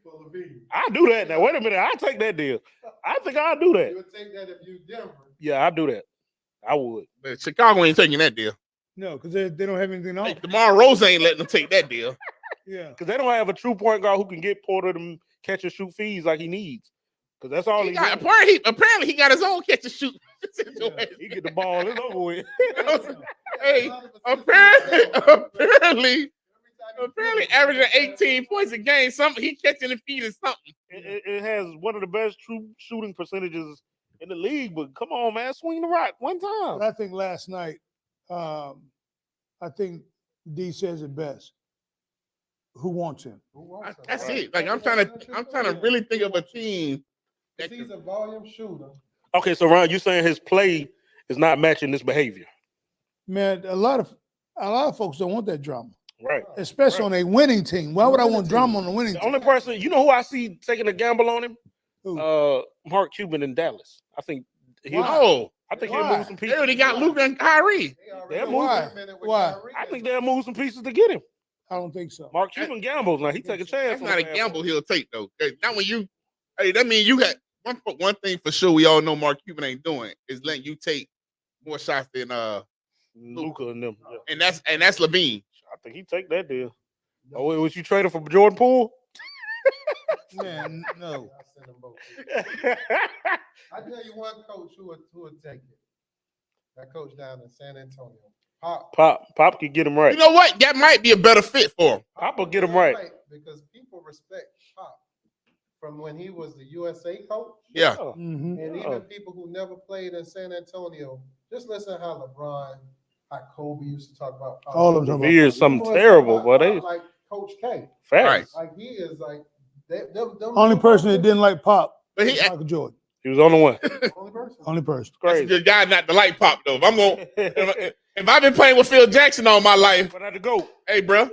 I'll do that now. Wait a minute. I'll take that deal. I think I'll do that. You would take that if you Denver. Yeah, I'll do that. I would. But Chicago ain't taking that deal. No, because they don't have anything on. Hey, DeMar Rose ain't letting them take that deal. Yeah. Because they don't have a true point guard who can get Porter to catch and shoot fees like he needs. Because that's all he got. Apparently, he got his own catch and shoot situation. Yeah, he get the ball. It's over with. Hey, apparently averaging 18 points a game. He catching the feet or something. It has one of the best true shooting percentages in the league. But come on, man, swing the rock one time. But I think last night, I think D says it best. Who wants him? That's it. Like I'm trying to really think of a team. He's a volume shooter. Okay, so Ron, you saying his play is not matching this behavior? Man, a lot of folks don't want that drama. Right. Especially on a winning team. Why would I want drama on a winning team? The only person, you know who I see taking a gamble on him? Mark Cuban in Dallas. I think he'll move some pieces. They already got Luka and Kyrie. Why? I think they'll move some pieces to get him. I don't think so. Mark Cuban gambles. Now he take a chance. That's not a gamble he'll take though. Not when you. Hey, that means you got one thing for sure. We all know Mark Cuban ain't doing is letting you take more shots than Luka and them. Yeah. And that's Levine. I think he take that deal. Oh, was you traded for Jordan Poole? Man, no. I tell you one coach who would take it. That coach down in San Antonio. Pop. Pop could get him right. You know what? That might be a better fit for him. Pop will get him right. Because people respect Pop from when he was the USA coach. Yeah. Mm-hmm. And even people who never played in San Antonio, just listen how LeBron, how Kobe used to talk about Pop. All of them. He is something terrible, but they like Coach K. Facts. Like he is like Only person that didn't like Pop But was Michael Jordan. He was the only one. Only person. That's a good guy not to like Pop though. If I'm going, if I've been playing with Phil Jackson all my life, but I had to go. Hey, bro,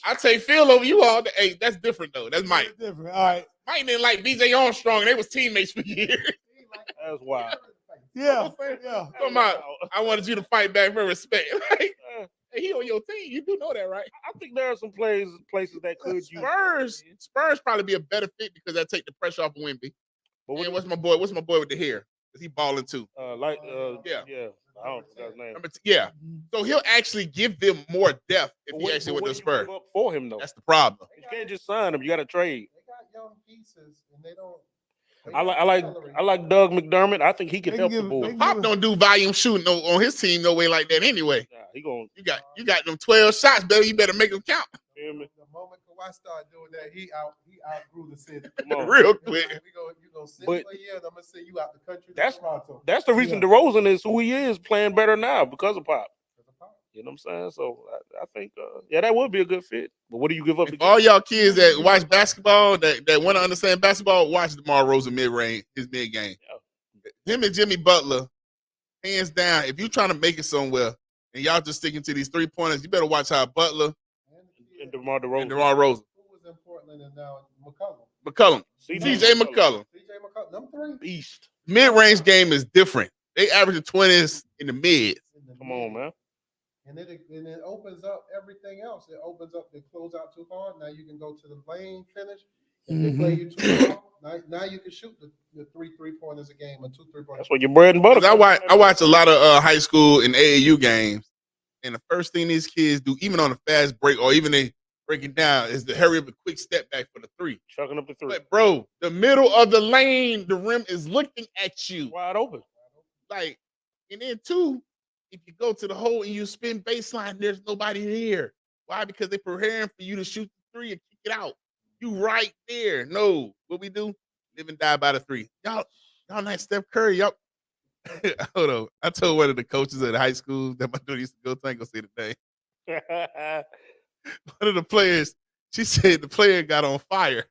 I take Phil over you all. Hey, that's different though. That's Mike. Different. All right. Mike didn't like BJ Armstrong. And they was teammates for years. That's wild. Yeah. Talking about, I wanted you to fight back for respect. Like, hey, he on your team. You do know that, right? I think there are some places that could use Spurs probably be a better fit because that take the pressure off of Wemby. But what's my boy? What's my boy with the hair? Is he balling too? Yeah. I don't know his name. Yeah. So he'll actually give them more depth if he actually went to the Spurs. For him though, that's the problem. You can't just sign him. You got to trade. They got young pieces, and they don't. I like Doug McDermott. I think he can help the Bulls. Pop don't do volume shooting on his team no way like that anyway. He you got them 12 shots, baby. You better make them count. The moment Kawhi started doing that, he outgrew the city. Real quick. You gonna sit for a year, and I'm gonna send you out the country. That's the reason DeRozan is who he is, playing better now because of Pop. You know what I'm saying? So I think that would be a good fit. But what do you give up? If all y'all kids that watch basketball that want to understand basketball, watch DeMar Rosen mid-range, his mid-game. Yeah. Him and Jimmy Butler, hands down. If you're trying to make it somewhere and y'all just sticking to these 3-pointers, you better watch how Butler and DeMar DeRozan. Who was in Portland and now McCollum. CJ McCollum. Them three. Beast. Mid-range game is different. They average the 20s in the mids. Come on, man. And it opens up everything else. It opens up the close out too hard. Now you can go to the lane finish. If they play you too hard, now you can shoot the 3-3-pointers a game or 2 3-pointers. That's what your bread and butter. I watch a lot of high school and AAU games, and the first thing these kids do, even on a fast break or even they break it down, is to hurry up a quick step back for the 3. Chucking up the 3. But bro, the middle of the lane, the rim is looking at you. Wide open. Like, and then 2, if you go to the hole and you spin baseline, there's nobody there. Why? Because they're preparing for you to shoot the 3 and kick it out. You right there. No, what we do? Live and die by the 3. Y'all not Steph Curry. Y'all. Hold on. I told one of the coaches at the high school that my dude used to go to. I ain't gonna say the name. One of the players, she said the player got on fire.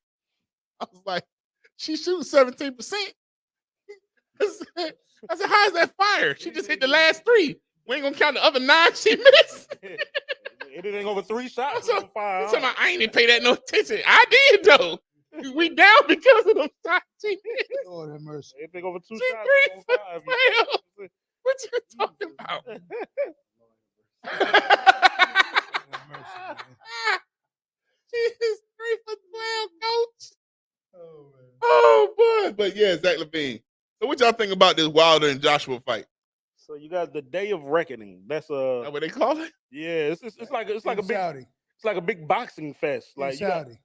I was like, she shoots 17%. I said, how is that fire? She just hit the last 3. We ain't gonna count the other 9 she missed. Anything over 3 shots? So, I ain't even pay that no attention. I did though. We down because of them shots she missed. Lord have mercy. Anything over 2 She shots? 3 for 12. What you talking about? She is 3 for 12, coach. Oh boy. But yeah, Zach Levine. So what y'all think about this Wilder and Joshua fight? So you got the Day of Reckoning. That's that what they call it? Yeah, it's like a big Saudi. It's like a big boxing fest. Like Saudi.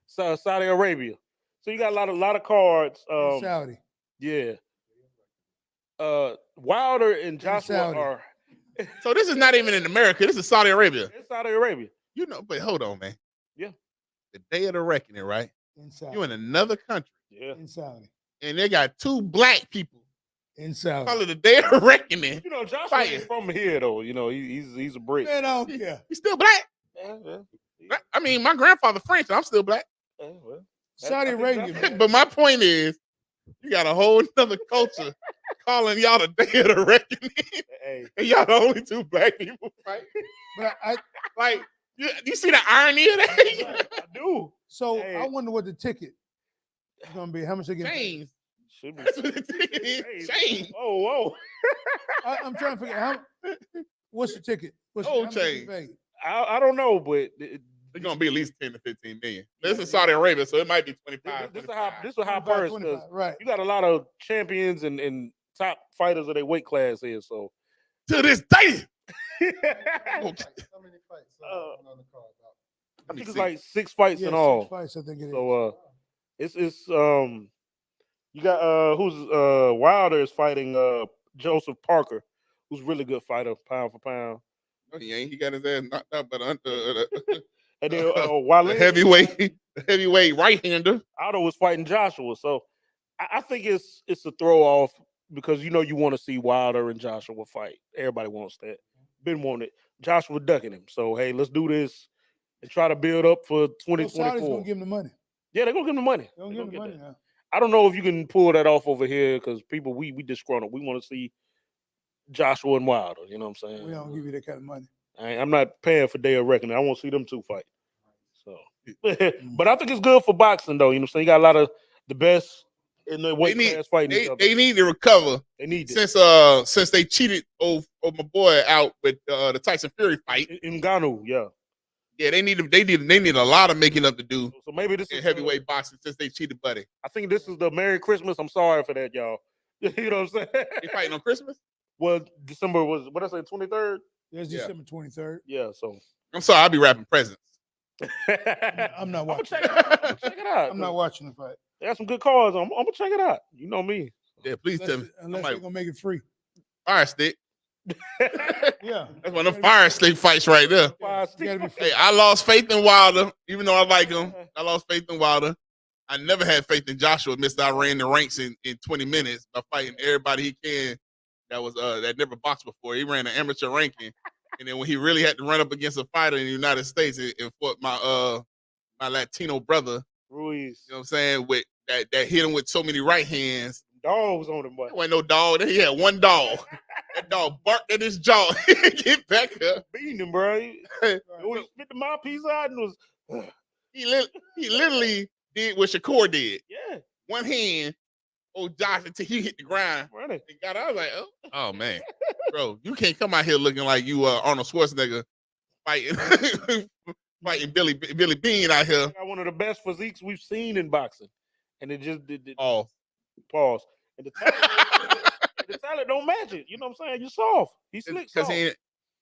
Saudi Arabia. So you got a lot of cards. Saudi. Yeah. Wilder and Joshua are. So this is not even in America. This is Saudi Arabia. It's Saudi Arabia. You know, but hold on, man. Yeah. The Day of the Reckoning, right? In Saudi. You in another country. Yeah. In Saudi. And they got 2 black people. In Saudi. Call it the Day of Reckoning. You know, Joshua is from here though. You know, he's a Brit. Man, I don't care. He's still black. Yeah. I mean, my grandfather French, and I'm still black. Well, Saudi Arabia. Man. But my point is, you got a whole nother culture calling y'all the Day of the Reckoning. Hey. And y'all the only 2 black people, right? But I like, you see the irony of that? I do. So I wonder what the ticket is gonna be. How much they get? Change. Should be. That's what the ticket is. Change. Whoa. I'm trying to figure out what's the ticket? What's Oh, how much they change. pay? I don't know, but It's gonna be at least 10 to 15 million. This is Saudi Arabia, so it might be 25. This is a high purse 25, right? you got a lot of champions and top fighters of their weight class here. So To this day. How many fights on the card? I think it's like 6 fights in Yeah, all. 6 fights, I think it is. So it's you got who's Wilder is fighting Joseph Parker, who's a really good fighter, pound for pound. No, he ain't. He got his ass knocked out by And then Wale, the heavyweight right hander. Otto was fighting Joshua. So I think it's a throw off because you want to see Wilder and Joshua fight. Everybody wants that. Been wanting it. Joshua ducking him. So hey, let's do this and try to build up for 2024. Saudi's gonna give him the money. Yeah, they're gonna give him the money. They're gonna give him the money now. I don't know if you can pull that off over here because people we disgruntled. We want to see Joshua and Wilder. You know what I'm saying? We don't give you that kind of money. I'm not paying for Day of Reckoning. I want to see them two fight. So, but I think it's good for boxing though. You know what I'm saying? You got a lot of the best in the weight class fighting each other. They need to recover. They need since they cheated over my boy out with the Tyson Fury fight. Ngannou, yeah. Yeah, they need a lot of making up to do. So maybe this in is heavyweight boxing since they cheated, buddy. I think this is the Merry Christmas. I'm sorry for that, y'all. You know what I'm saying? They fighting on Christmas? Well, December was what I say, 23rd? Yeah, it's December 23rd. Yeah, so I'm sorry, I'll be wrapping presents. I'm not watching. Check it out. I'm not watching the fight. They got some good cards. I'm gonna check it out. You know me. Yeah, please tell me. Unless they're gonna make it free. Fire stick. Yeah. That's one of the fire stick fights right there. Hey, I lost faith in Wilder, even though I like him. I lost faith in Wilder. I never had faith in Joshua. Mr. I ran the ranks in 20 minutes by fighting everybody he can that never boxed before. He ran an amateur ranking. And then when he really had to run up against a fighter in the United States and fought my Latino brother, Ruiz. You know what I'm saying? With that hit him with so many right hands. Dogs on him, boy. There wasn't no dog. He had one dog. That dog barked at his jaw. Get back up. Beating him, bro. He spit the mouthpiece out and was. He literally did what Shakur did. Yeah. One hand, Josh, until he hit the ground. Running. And got out. I was like, oh man. Bro, you can't come out here looking like you Arnold Schwarzenegger fighting Billy Bean out here. Got one of the best physiques we've seen in boxing. And it just did pause. And the talent don't match it. You know what I'm saying? You're soft. He's slick soft.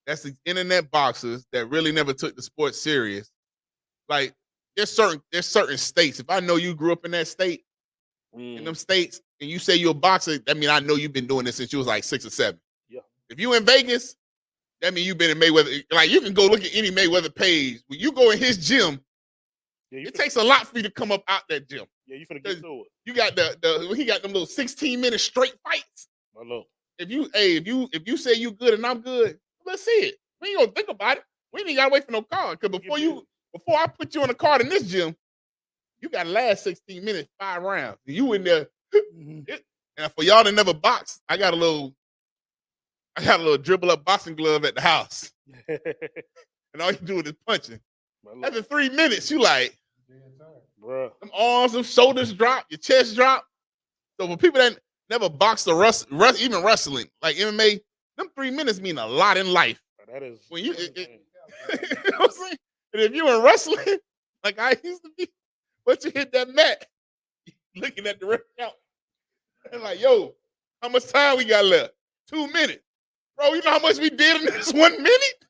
That's the internet boxers that really never took the sport serious. Like there's certain states. If I know you grew up in that state, in them states, and you say you're a boxer, that means I know you've been doing this since you was like 6 or 7. Yeah. If you in Vegas, that means you've been in Mayweather. Like you can go look at any Mayweather page. When you go in his gym, it takes a lot for you to come up out that gym. Yeah, you finna get to it. You got he got them little 16-minute straight fights. I know. If you say you good and I'm good, let's see it. We ain't gonna think about it. We ain't gotta wait for no card. Because before I put you on a card in this gym, you gotta last 16 minutes, 5 rounds. You in there. And for y'all that never boxed, I got a little dribble up boxing glove at the house. And all you do is punching. After 3 minutes, you like, bruh. Them arms, them shoulders drop, your chest drop. So for people that never boxed or even wrestling, like MMA, them 3 minutes mean a lot in life. That is when you, you know what I'm saying? And if you in wrestling, like I used to be, once you hit that mat, looking at the ref count, and like, yo, how much time we got left? 2 minutes. Bro, you know how much we did in this 1 minute?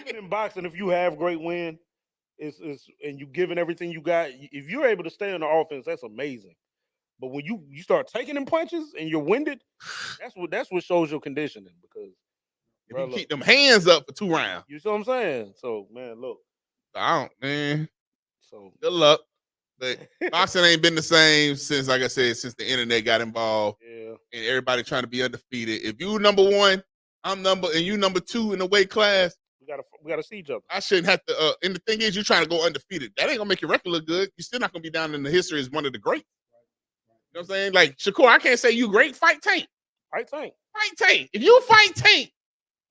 Even in boxing, if you have great win, and you giving everything you got, if you're able to stay on the offense, that's amazing. But when you start taking them punches and you're winded, that's what shows your conditioning. Because if you keep them hands up for 2 rounds, you see what I'm saying? So man, look, So good luck. But boxing ain't been the same since, like I said, since the internet got involved. Yeah. And everybody trying to be undefeated. If you number 1, and you number 2 in the weight class, we gotta see each other. I shouldn't have to. And the thing is, you're trying to go undefeated. That ain't gonna make your record look good. You're still not gonna be down in the history as one of the greats. You know what I'm saying? Like Shakur, I can't say you great. Fight Tank. Fight Tank. Fight Tank. If you fight Tank,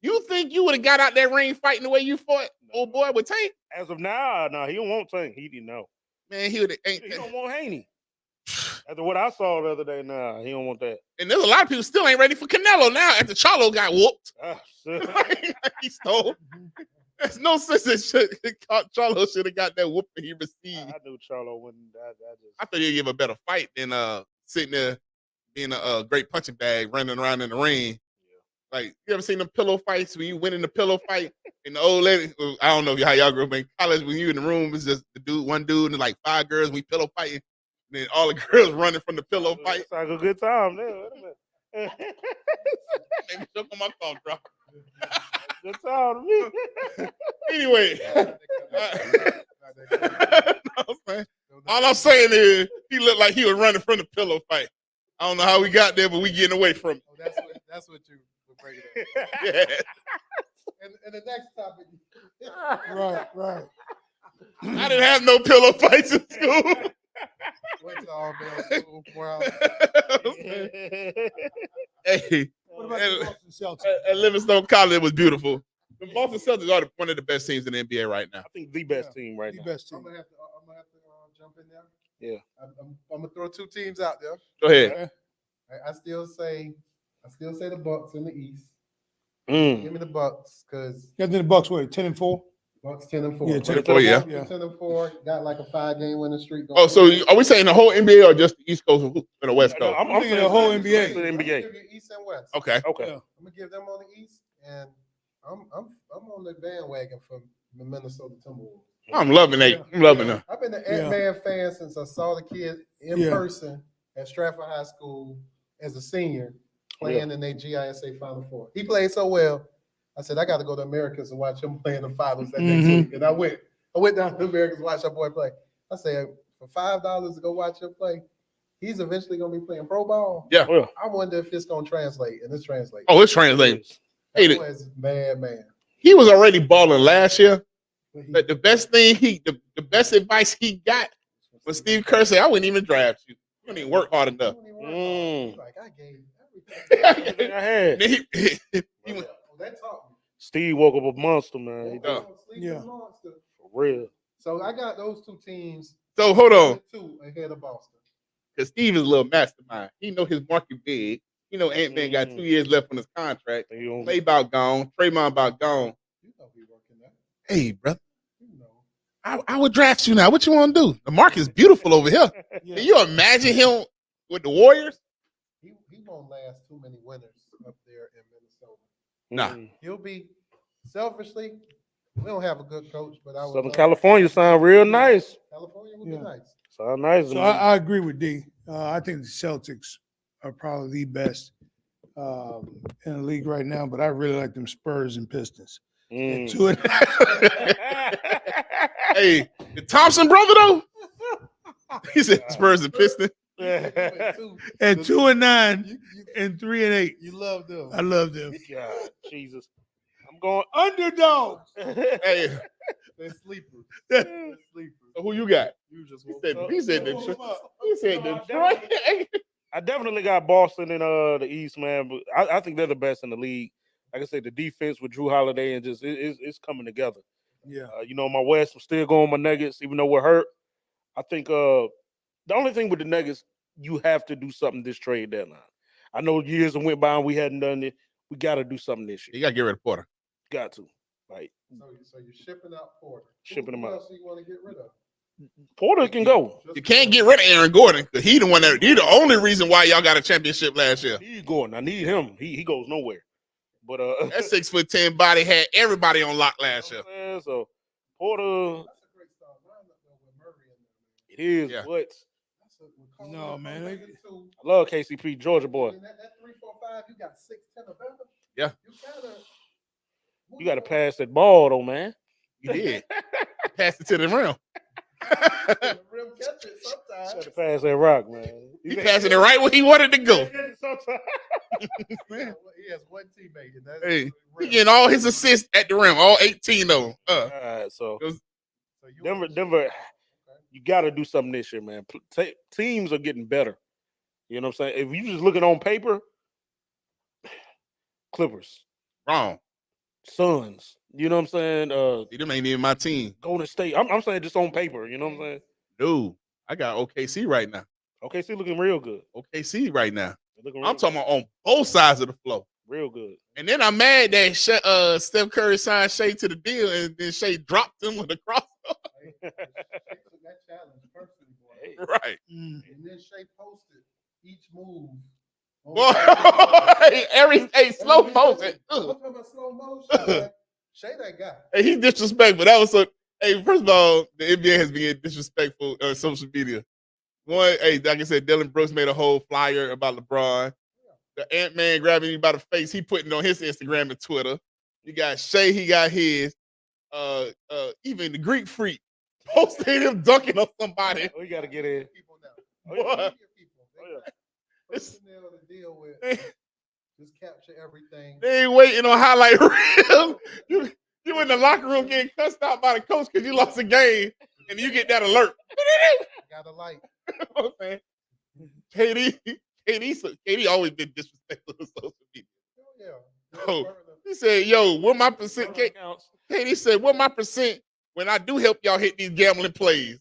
you think you would have got out that ring fighting the way you fought, old boy, with Tank? As of now, no, he don't want Tank. He didn't know. Man, he don't want Haney. After what I saw the other day, nah, he don't want that. And there's a lot of people still ain't ready for Canelo now after Charlo got whooped. He stole. There's no sense that Charlo should have got that whooping he received. I knew Charlo wouldn't. I thought he'd give a better fight than sitting there being a great punching bag, running around in the ring. Yeah. Like, you ever seen them pillow fights when you win in the pillow fight and the old lady? I don't know how y'all grew up in college when you in the room. It's just one dude and like 5 girls. We pillow fighting. And then all the girls running from the pillow fight. It's like a good time there. Maybe choke on my phone, bro. Good time to me. Anyway, all I'm saying is he looked like he was running from the pillow fight. I don't know how we got there, but we getting away from it. Oh, that's what you were bringing up. Yeah. And the next topic. Right. I didn't have no pillow fights in school. Went to all male school, wow. Hey, What about the Boston Celtics? at Livingstone College, it was beautiful. The Boston Celtics are one of the best teams in the NBA right now. I think the best team right The now. best team. I'm gonna have to jump in there. Yeah. I'm gonna throw two teams out there. Go ahead. I still say the Bucks in the East. Mm. Give me the Bucks because Yeah, then the Bucks were 10-4. Bucks 10-4. Yeah, 10-4, yeah. 10-4. Got like a 5-game winning streak. Oh, so are we saying the whole NBA or just the East Coast and the West Coast? I'm thinking the whole NBA. The I'm gonna NBA. give you East and West. Okay. Okay. Yeah. I'm gonna give them on the East, and I'm on the bandwagon for the Minnesota Timberwolves. I'm loving it. I'm loving them. I've been an Ant-Man fan since I saw the kid in person at Stratford High School as a senior playing in their GISA Final Four. He played so well. I said, I got to go to Americas and watch him play in the finals that next week. And I went down to Americas to watch our boy play. I said, for $5 to go watch him play, he's eventually going to be playing pro ball. Yeah. I wonder if it's going to translate, and it's translating. Oh, it's translating. Hey, That was man. he was already balling last year. But the best thing the best advice he got was Steve Kerr said, I wouldn't even draft you. You don't even work hard enough. Like, I gave Everything I had. that taught me. Steve woke up a monster, man. Yeah. Monster. For real. So I got those two teams. So hold on. 2 ahead of Boston. Because Steve is a little mastermind. He know his market big. You know Ant-Man got 2 years left on his contract. Clay about gone. Draymond about gone. You know he working that. Hey, brother. You know. I would draft you now. What you want to do? The market's beautiful over here. Can you imagine him with the Warriors? He won't last too many winners up there in Minnesota. Nah. He'll be selfishly. We don't have a good coach, but I would Southern California sound real nice. California would be nice. Sound nice. So I agree with D. I think the Celtics are probably the best in the league right now, but I really like them Spurs and Pistons. And two and Hey, the Thompson brother though. He said Spurs and Pistons. and 2-9 and 3-8. You love them. I love them. God, Jesus. I'm going Underdogs. Hey, they're sleepers. They're sleepers. So who you got? You just He said Detroit. He said Detroit. I definitely got Boston in the East, man. But I think they're the best in the league. Like I said, the defense with Drew Holiday and just it's coming together. Yeah. You know, my West, I'm still going with my Nuggets, even though we're hurt. I think the only thing with the Nuggets, you have to do something this trade deadline. I know years went by and we hadn't done it. We got to do something this year. You got to get rid of Porter. Got to. Like, So you're shipping out Porter. Shipping him Who out. else do you want to get rid of? Porter can go. You can't get rid of Aaron Gordon because he the one that he the only reason why y'all got a championship last year. I need Gordon. I need him. He goes nowhere. But That 6'10" body had everybody on lock last year. So Porter, That's a great start lineup though with Murray in there. it is, Yeah. but No, man. I love KCP, Georgia boy. That 3-4-5, you got 6'10" or better. Yeah. You got to pass that ball though, man. You did. Pass it to the rim. Rim catch it sometimes. Got to pass that rock, man. He passing it right where he wanted to go. He has one teammate. And that's Hey, he getting all his assists at the rim, all 18 of them. All right, so you Denver, you got to do something this year, man. Teams are getting better. You know what I'm saying? If you just looking on paper, Clippers, Wrong. Suns. You know what I'm saying? See, them ain't even my team. Golden State. I'm saying just on paper. You know what I'm saying? Dude, I got OKC right now. OKC looking real good. OKC right now. Looking I'm talking about on both sides of the floor. real good. And then I'm mad that Steph Curry signed Shea to the deal, and then Shea dropped him with a crossover. That challenge personally, boy. Right. And then Shea posted each move. Boy, slow motion. I'm talking about slow motion. Shea that guy. Hey, he disrespectful. That was so. Hey, first of all, the NBA has been disrespectful on social media. One, hey, like I said, Dylan Brooks made a whole flyer about LeBron. the Ant-Man grabbing you by the face. He putting on his Instagram and Twitter. You got Shay, he got his. Even the Greek Freak posted him dunking on somebody. We got to get in. Boy. Personnel to deal with. Just capture everything. They ain't waiting on highlight reel. You in the locker room getting cussed out by the coach because you lost a game, and you get that alert. Got a light. Okay. KD always been disrespectful to social media. Oh, Oh, he said, "Yo, what my percent?" KD said, "What my percent when I do help y'all hit these gambling plays?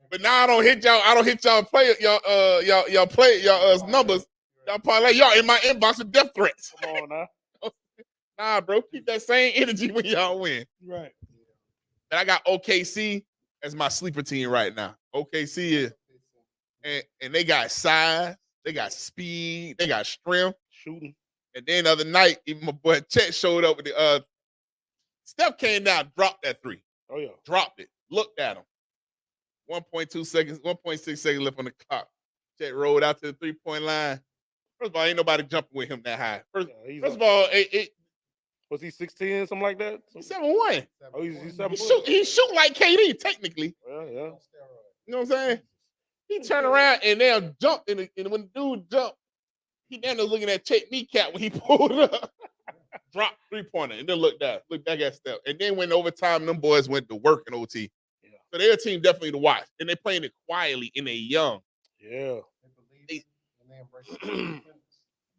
But now I don't hit y'all. I don't hit y'all play y'all play y'all numbers. Y'all parlay y'all in my inbox with death threats. Come on now." Nah, bro, keep that same energy when y'all win. Right. And I got OKC as my sleeper team right now. OKC is, and they got size, they got speed, they got strength, shooting. And then the other night, even my boy Chet showed up with the Steph came down, dropped that three. Oh yeah, dropped it. Looked at him. 1.2 seconds, 1.6 seconds left on the clock. Chet rolled out to the 3-point line. First of all, ain't nobody jumping with him that high. First of all, was he 6'10", something like that? He's 7'1". Oh, he's 7'1". He shoot like KD, technically. Yeah. You know what I'm saying? He turned around and now jumped, and when the dude jumped, he down there looking at Chet kneecap when he pulled up. Dropped 3-pointer, and then looked back at Steph. And then when overtime, them boys went to work in OT. Yeah. So they're a team definitely to watch. And they're playing it quietly and they young. Yeah.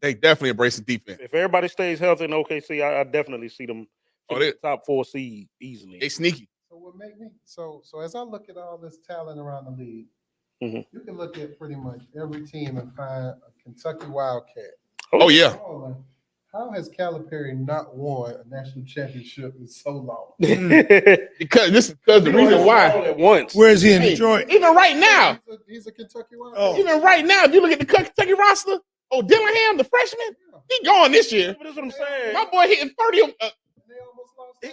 They definitely embrace the defense. If everybody stays healthy in OKC, I definitely see them top 4 seed easily. They sneaky. So what make me so as I look at all this talent around the league, you can look at pretty much every team and find a Kentucky Wildcat. Oh yeah. How has Calipari not won a national championship in so long? because the reason why. At once. Where is he in Detroit? Even right now. He's a Kentucky Wildcat. Even right now, if you look at the Kentucky roster, Dillingham, the freshman, he gone this year. That's what I'm saying. My boy hitting 30.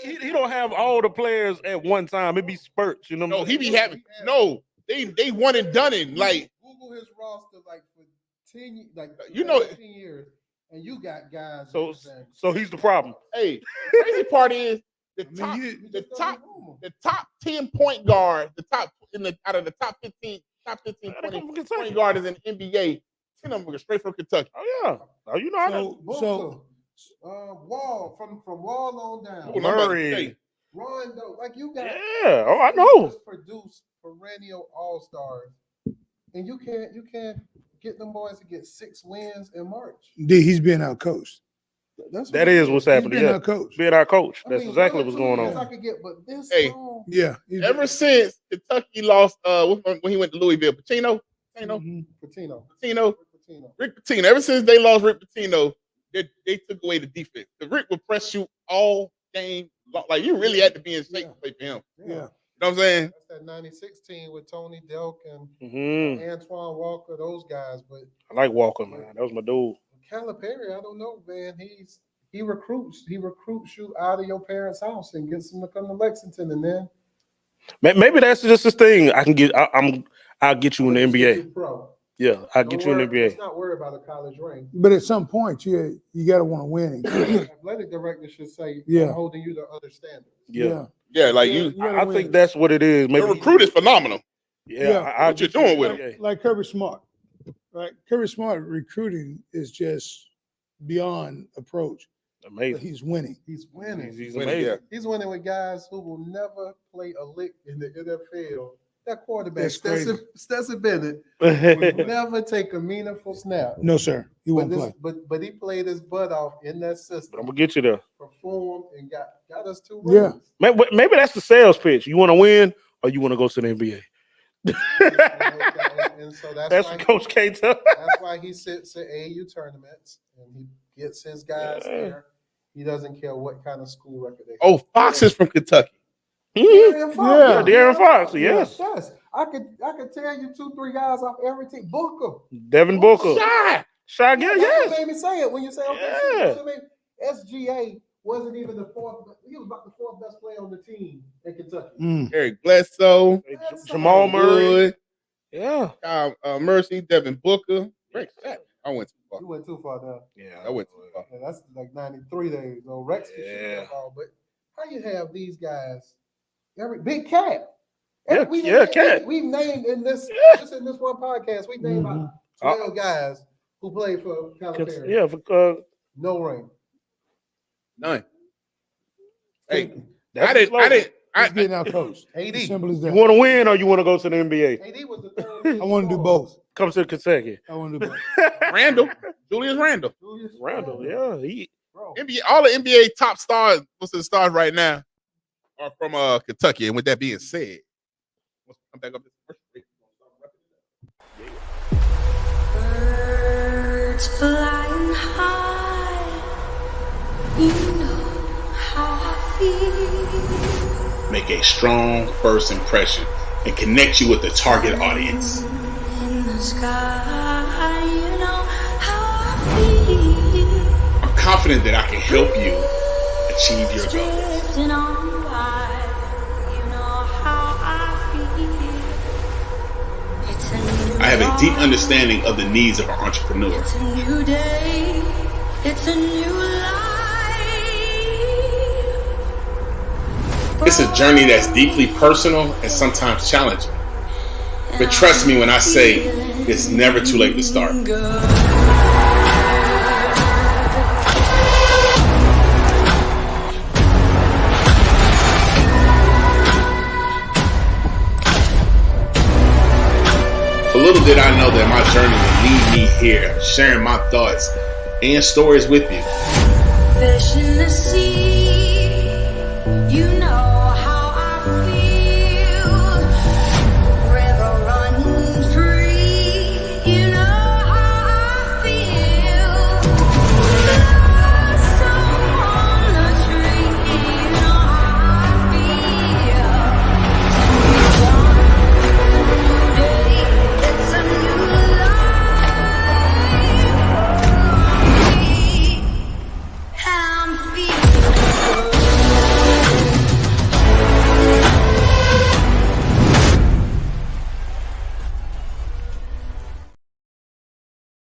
He don't have all the players at one time. It be spurts, you know. No, he be having. No, they one and done it. Like Google his roster like for 10, like 10 years. And you got guys. So he's the problem. Hey, crazy part is the top 10 point guard, out of the top 15 point guard is in the NBA. 10 of them are straight from Kentucky. Oh yeah. Oh, you know I know. Wall from Wall on down. Murray. Rondo, like you got. Yeah. Oh, I know. Produce perennial all stars, and you can't get them boys to get 6 wins in March. He's being out coached. That is what's happening. Being our coach. Being our coach. That's exactly what's going on. I could get, but this long, yeah. Ever since Kentucky lost, when he went to Louisville, Pitino. Rick Pitino. Ever since they lost Rick Pitino, they took away the defense. The Rick would press you all game long. Like you really had to be in shape to play for him. Yeah. You know what I'm saying? That's that 96 team with Tony Delk and Antoine Walker, those guys. But I like Walker, man. That was my dude. Calipari, I don't know, man. He recruits you out of your parents' house and gets them to come to Lexington, and then maybe that's just his thing. I'll get you in the NBA. Pro. Yeah, I'll get you in the NBA. Let's not worry about a college ring. But at some point, you got to want to win. Athletic director should say, "I'm holding you to other standards." Yeah, like you. I think that's what it is. Maybe the recruit is phenomenal. Yeah, what you're doing with him. Like Kirby Smart, right? Kirby Smart recruiting is just beyond approach. Amazing. But he's winning. He's winning. He's amazing. Yeah. He's winning with guys who will never play a lick in the NFL. That quarterback, Stetson Bennett, will never take a meaningful snap. No, sir. He won't play. But he played his butt off in that system. But I'm gonna get you there. Performed and got us 2 wins. Yeah. Maybe that's the sales pitch. You want to win or you want to go to the NBA? and so that's why what Coach K does. That's why he sits at AAU tournaments and he gets his guys there. He doesn't care what kind of school record they have. Oh, Fox is from Kentucky. De'Aaron Fox, yes. I could tell you 2-3 guys off every team. Booker. Devin Booker. Shy, yes. Made me say it when you say SGA wasn't even the 4th. He was about the 4th best player on the team in Kentucky. Eric Bledsoe, Jamal Murray. Yeah. Mercy, Devin Booker. Great. I went to far. You went too far now. Yeah, I went too far. Yeah, that's like 93 days. So Rex can shoot Yeah. that ball. But how you have these guys? Every Big Cat. Yeah, Cat. We've named in this just in this one podcast, we named about 12 guys who played for Calipari. Yeah, for, No ring. None. Hey, that's I the didn't. slogan. He's getting out coached. AD. Simple as You that. want to win or you want to go to the NBA? AD was the third. I want to do both. Come to Kentucky. I want to do both. Randall, Julius Randall. Randall, yeah, he. NBA, all the NBA top stars, most of the stars right now are from Kentucky. And with that being said, let's come back up this first break. Birds flying high, you know how I feel. Make a strong first impression and connect you with the target audience. In the sky, you know how I feel. I'm confident that I can help you achieve your goals. Drifting on by, you know how I feel. It's a new I have a deep understanding of the needs of an entrepreneur. It's a new day. It's a new life. It's a journey that's deeply personal and sometimes challenging. But trust me when I say it's never too late to start. But little did I know that my journey would lead me here, sharing my thoughts and stories with you. Fish in the sea, you know how I feel. River running free, you know how I feel. Blossom on the tree, you know how I feel. It's a new life. I'm feeling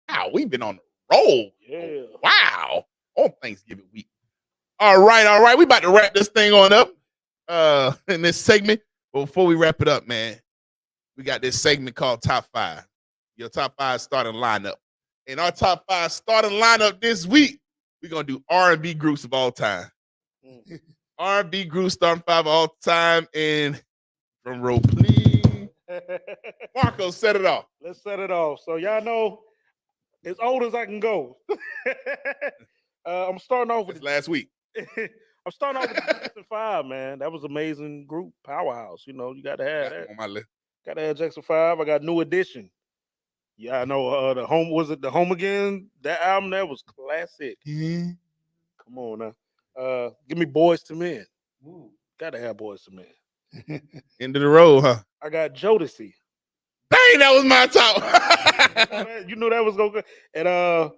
Wow, we've been on the roll. Yeah. Wow. On Thanksgiving week. All right. We about to wrap this thing on up in this segment. But before we wrap it up, man, we got this segment called Top 5. Your top 5 starting lineup. And our top 5 starting lineup this week, we're going to do R&B groups of all time. R&B groups starting 5 of all time. And drum roll, please. Marco, set it off. Let's set it off. So y'all know, as old as I can go. I'm starting off with This last week. I'm starting off with the Jackson 5, man. That was an amazing group, powerhouse. You know, you got to have that. On my list. Got to have Jackson 5. I got New Edition. Yeah, I know. The Home was it the Home Again? That album that was classic. Come on now. Give me Boys to Men. Got to have Boys to Men. End of the road, huh? I got Jodeci. Dang, that was my top. You know that was going to go.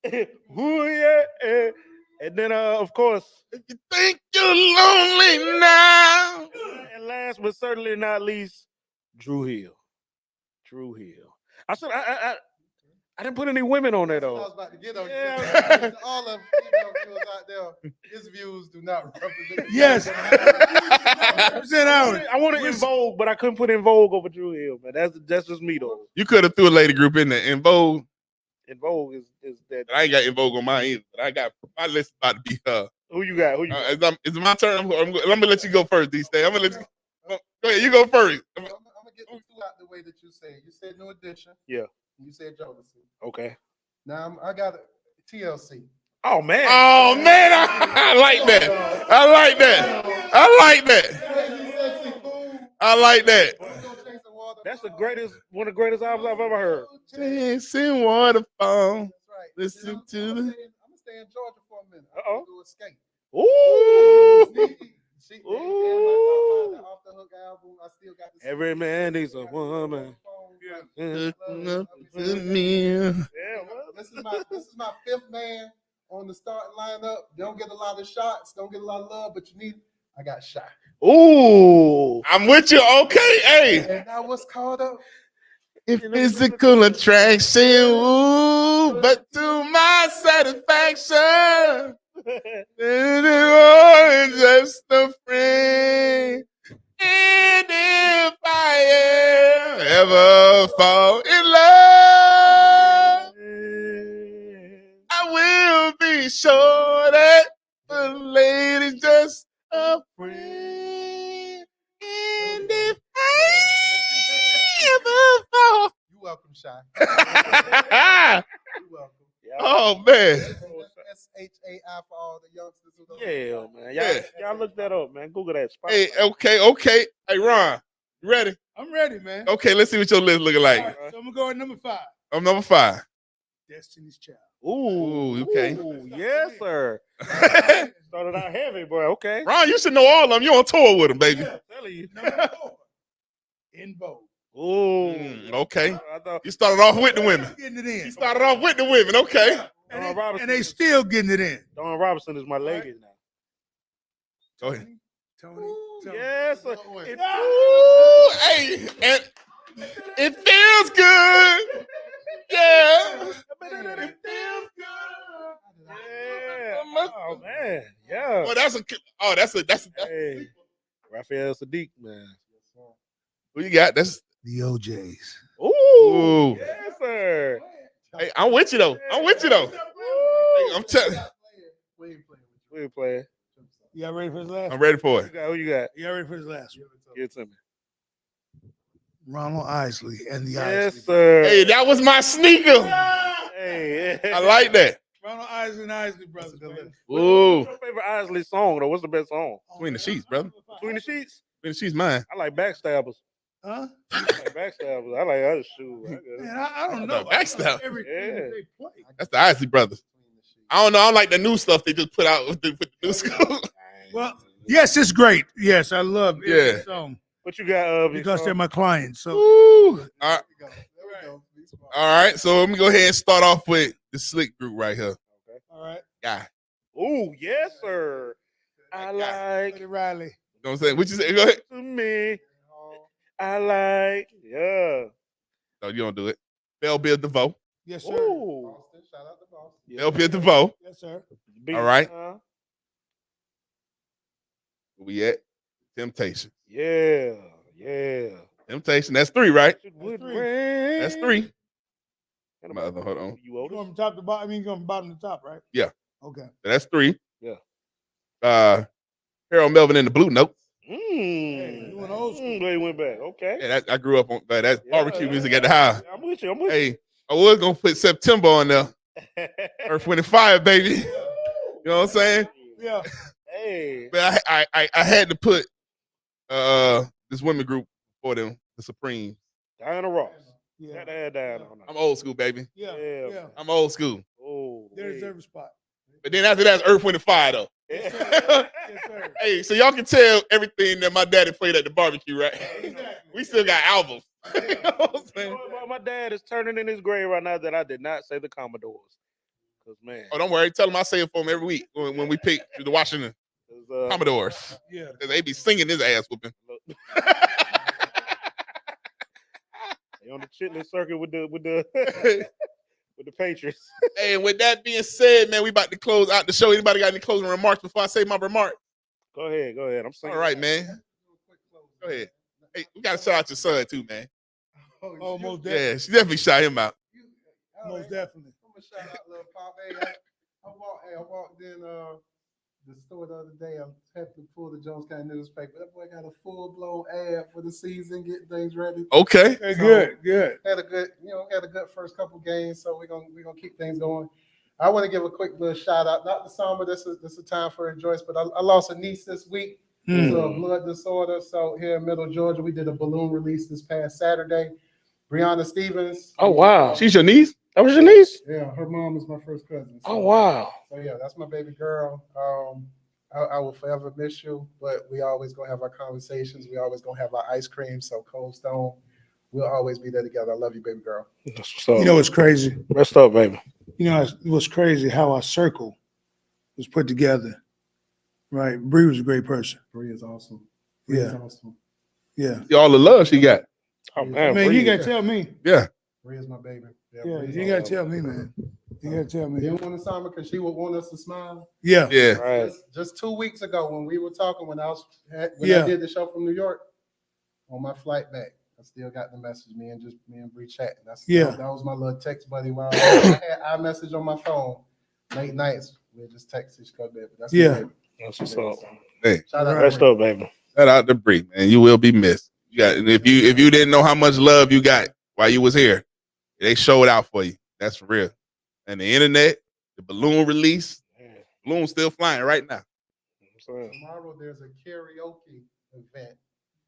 And ooh, yeah. And then of course, If you think you're lonely now. and last but certainly not least, Drew Hill. I didn't put any women on there That's what I though. was about to get on. Yeah. You. All of female viewers out there, his views do not represent. Yes. Represent ours. I wanted In Vogue, but I couldn't put In Vogue over Drew Hill, man. That's just me though. You could have threw a lady group in there. In Vogue. In Vogue is that. I ain't got In Vogue on mine either. But I got my list about to be Who you got? Who you got? It's my turn. I'm gonna let you go first, D-Stay. I'm gonna let you go ahead, you go first. I'm gonna get the two out the way that you said. You said New Edition. Yeah. You said Jodeci. Okay. Now I got TLC. Oh man. Oh man, I like that. I like that. I like that. I like that. That's the greatest, one of the greatest albums I've ever heard. Chasing waterfall. That's right. Listen to I'm the. gonna stay in Georgia for a minute. Uh-oh. Do Escape. Ooh. She Ooh. off the hook album. I still got the Every man needs a woman. Looking up to me. Yeah, This is my fifth man on the starting lineup. Don't get a lot of shots, don't get a lot of love, but you need. I got shot. Ooh. I'm with you. Okay, hey. And I was caught up If physical attraction, ooh, but to my satisfaction, it's just a friend. And if I ever fall in love, I will be sure that the lady's just a friend. And if I ever fall, You welcome, Shy. You welcome. oh man, SHAI for all the youngsters who don't Yeah, man. Y'all look that up, man. Google that. hey, okay. Hey, Ron, you ready? I'm ready, man. Okay, let's see what your list looking like. All right, so I'm gonna go at number 5. I'm number 5. Destiny's Child. Ooh, okay. Ooh, yes, sir. Started out heavy, boy. Okay. Ron, you should know all of them. You on tour with them, baby. I'm telling you. Number 4. In Vogue. Ooh. Okay. I thought You started off with the women. Getting it in. You started off with the women. Okay. And they still getting it in. Dawn Robinson is my lady now. Go ahead. Tony. Yes, sir. Ooh, hey, and it feels good. Yeah. It feels good. Yeah. Oh man. Yeah. Oh, that's Hey. Raphael Sadiq, man. who you got? That's The OJs. Ooh. Yes, sir. hey, I'm with you though. Hey, I'm telling you. We ain't playing. Y'all ready for his last? I'm ready for it. Who you got? Y'all ready for his last one? Give it to me. Ronald Isley and the Yes, Isley. sir. Hey, that was my sneaker. Hey. I like that. Ronald Isley and Isley brothers. Man. Ooh. What's your favorite Isley song, though? What's the best song? Between the sheets, brother. Between the Sheets? Between the sheets, mine. I like Backstabbers. Huh? I like Backstabbers. I like other shoes. Man, I don't know. Backstab. Everything Yeah. that they play. That's the Isley brothers. I don't know. I don't like the new stuff they just put out with the new school. Well, yes, it's great. Yes, I love every Yeah. song What you got, because they're my clients. So Ooh. All right. So let me go ahead and start off with the slick group right here. all right. Guy. Ooh, yes, sir. I like Buddy Riley. You know what I'm saying? What you say? Go ahead. to me. I like, yeah. No, you don't do it. Bell Bill DeVoe. Yes, sir. Ooh. Shout out to Boston. Bell Bill DeVoe. Yes, sir. All right. Where we at? Temptation. Yeah. Yeah. Temptation. That's 3, right? That's That's 3. And My other, hold on. You You Otis? going from top to bottom? I mean, you going from bottom to top, right? Yeah. Okay. That's 3. Yeah. Harold Melvin and the Blue Notes. Hey, you went old school. They went back. Okay. Yeah, I grew up on that. That's Yeah, barbecue music at the house. I'm with you. I'm with Hey, I was gonna put September on there. you. Earth, Wind, and Fire, baby. You know what I'm saying? Yeah. Hey. But I had to put this women group for them, the Supremes. Diana Ross. Yeah. Got that Diana on I'm old school, baby. Yeah. Yeah. Yeah. I'm old school. Oh. They deserve a spot. But then after that, it's Earth, Wind, and Fire, though. Yes, sir. Hey, so y'all can tell everything that my daddy played at the barbecue, right? Exactly. We still got albums. You know what I'm saying? My dad is turning in his grave right now that I did not say the Commodores. Cause man, Oh, don't worry. Tell them I say it for him every week when we pick the Washington 'cause, Commodores. Yeah. They be singing his ass whooping. they on the chitlin circuit with the with the Patriots. Hey, and with that being said, man, we about to close out the show. Anybody got any closing remarks before I say my remarks? Go ahead. I'm saying. All right, man. Go ahead. Hey, we gotta shout out your son too, man. Oh, most definitely. Yeah, she definitely shout him out. Most definitely. I'm gonna shout out little Pop. Hey, I walked in the store the other day. I had to pull the Jones County newspaper. That boy got a full blown ad for the season, getting things ready. Okay. Hey, good. Had a good first couple games, so we're gonna keep things going. I want to give a quick little shout out, not the summer. This is a time for rejoice, but I lost a niece this week. It's a blood disorder. So here in Middle Georgia, we did a balloon release this past Saturday. Brianna Stevens. Oh wow. She's your niece? That was your niece? Yeah, her mom is my first cousin. So, Oh wow. So yeah, that's my baby girl. I will forever miss you, but we always gonna have our conversations. We always gonna have our ice cream. So Cold Stone, we'll always be there together. I love you, baby girl. That's what's up. You know what's crazy? Rest up, baby. You know what's crazy? How our circle was put together. Right. Bree was a great person. Bree is awesome. Yeah. Awesome. Yeah. See all the love she got. Oh, I man, mean, you Bree. gotta tell me. Yeah. Rhea's my baby. Yeah, Rhea's you my gotta baby. tell me, man. You gotta tell You me. didn't want to sign her because she would want us to smile. Yeah. Yeah. Right. Just 2 weeks ago when we were talking, when I Yeah. did the show from New York, on my flight back, I still got the message. Me and Bree chatting. Yeah. That was my little text buddy. While I had iMessage on my phone, late nights we just text each other. That's Yeah. my baby. That's what's up. Hey, Shout out Rest to Bree. up, baby. shout out to Bree, man. You will be missed. You got, and if you didn't know how much love you got while you was here, they showed out for you. That's for real. And the internet, the balloon release, balloon's still flying right now. Tomorrow there's a karaoke event.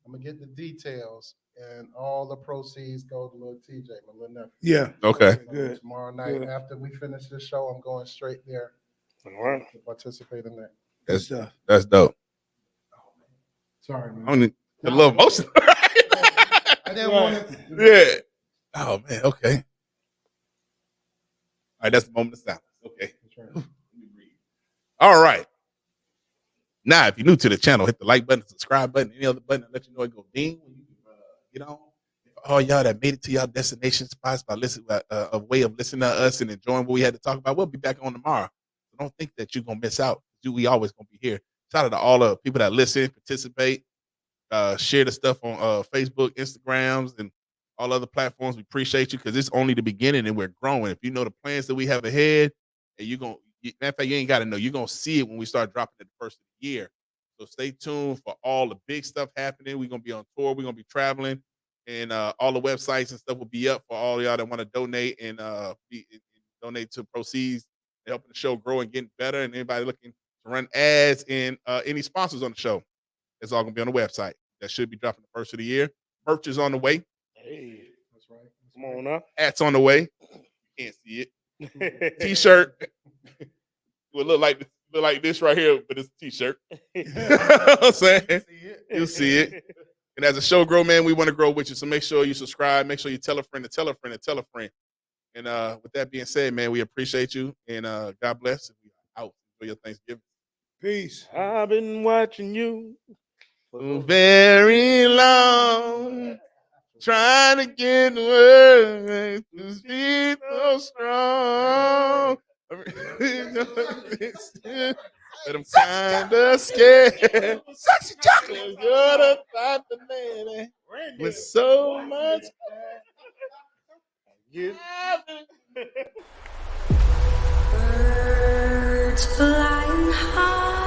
I'm gonna get the details, and all the proceeds go to little TJ, my little nephew. Yeah. Okay. So Good. tomorrow night, Good. after we finish this show, I'm going straight there All right. to participate in that. That's dope. Sorry, man. I'm a little emotional. I didn't want to. Yeah. Oh man. Okay. All right. That's the moment of silence. Okay. All right. Now, if you're new to the channel, hit the like button, subscribe button, any other button that let you know it go ding when you get on. All y'all that made it to y'all destination spots by listening, a way of listening to us and enjoying what we had to talk about. We'll be back on tomorrow. So don't think that you're gonna miss out. We always gonna be here. Shout out to all the people that listen, participate, share the stuff on Facebook, Instagrams, and all other platforms. We appreciate you because it's only the beginning and we're growing. If you know the plans that we have ahead, and you're gonna, matter of fact, you ain't got to know. You're gonna see it when we start dropping it the first of the year. So stay tuned for all the big stuff happening. We're gonna be on tour. We're gonna be traveling, and all the websites and stuff will be up for all y'all that want to donate and donate to proceeds, helping the show grow and getting better. And anybody looking to run ads and any sponsors on the show, it's all gonna be on the website. That should be dropping the first of the year. Merch is on the way. Hey, that's right. Come on up. Hats on the way. Can't see it. T-shirt. Will look like this right here, but it's a T-shirt. You know what I'm saying? You'll see it. And as a show grow, man, we want to grow with you. So make sure you subscribe. Make sure you tell a friend to tell a friend to tell a friend. And with that being said, man, we appreciate you. And God bless. We are out for your Thanksgiving. Peace. I've been watching you for very long. Trying to get words to be so strong. But I'm kind of scared. Such chocolate. You're the type of lady with so much. Birds flying high.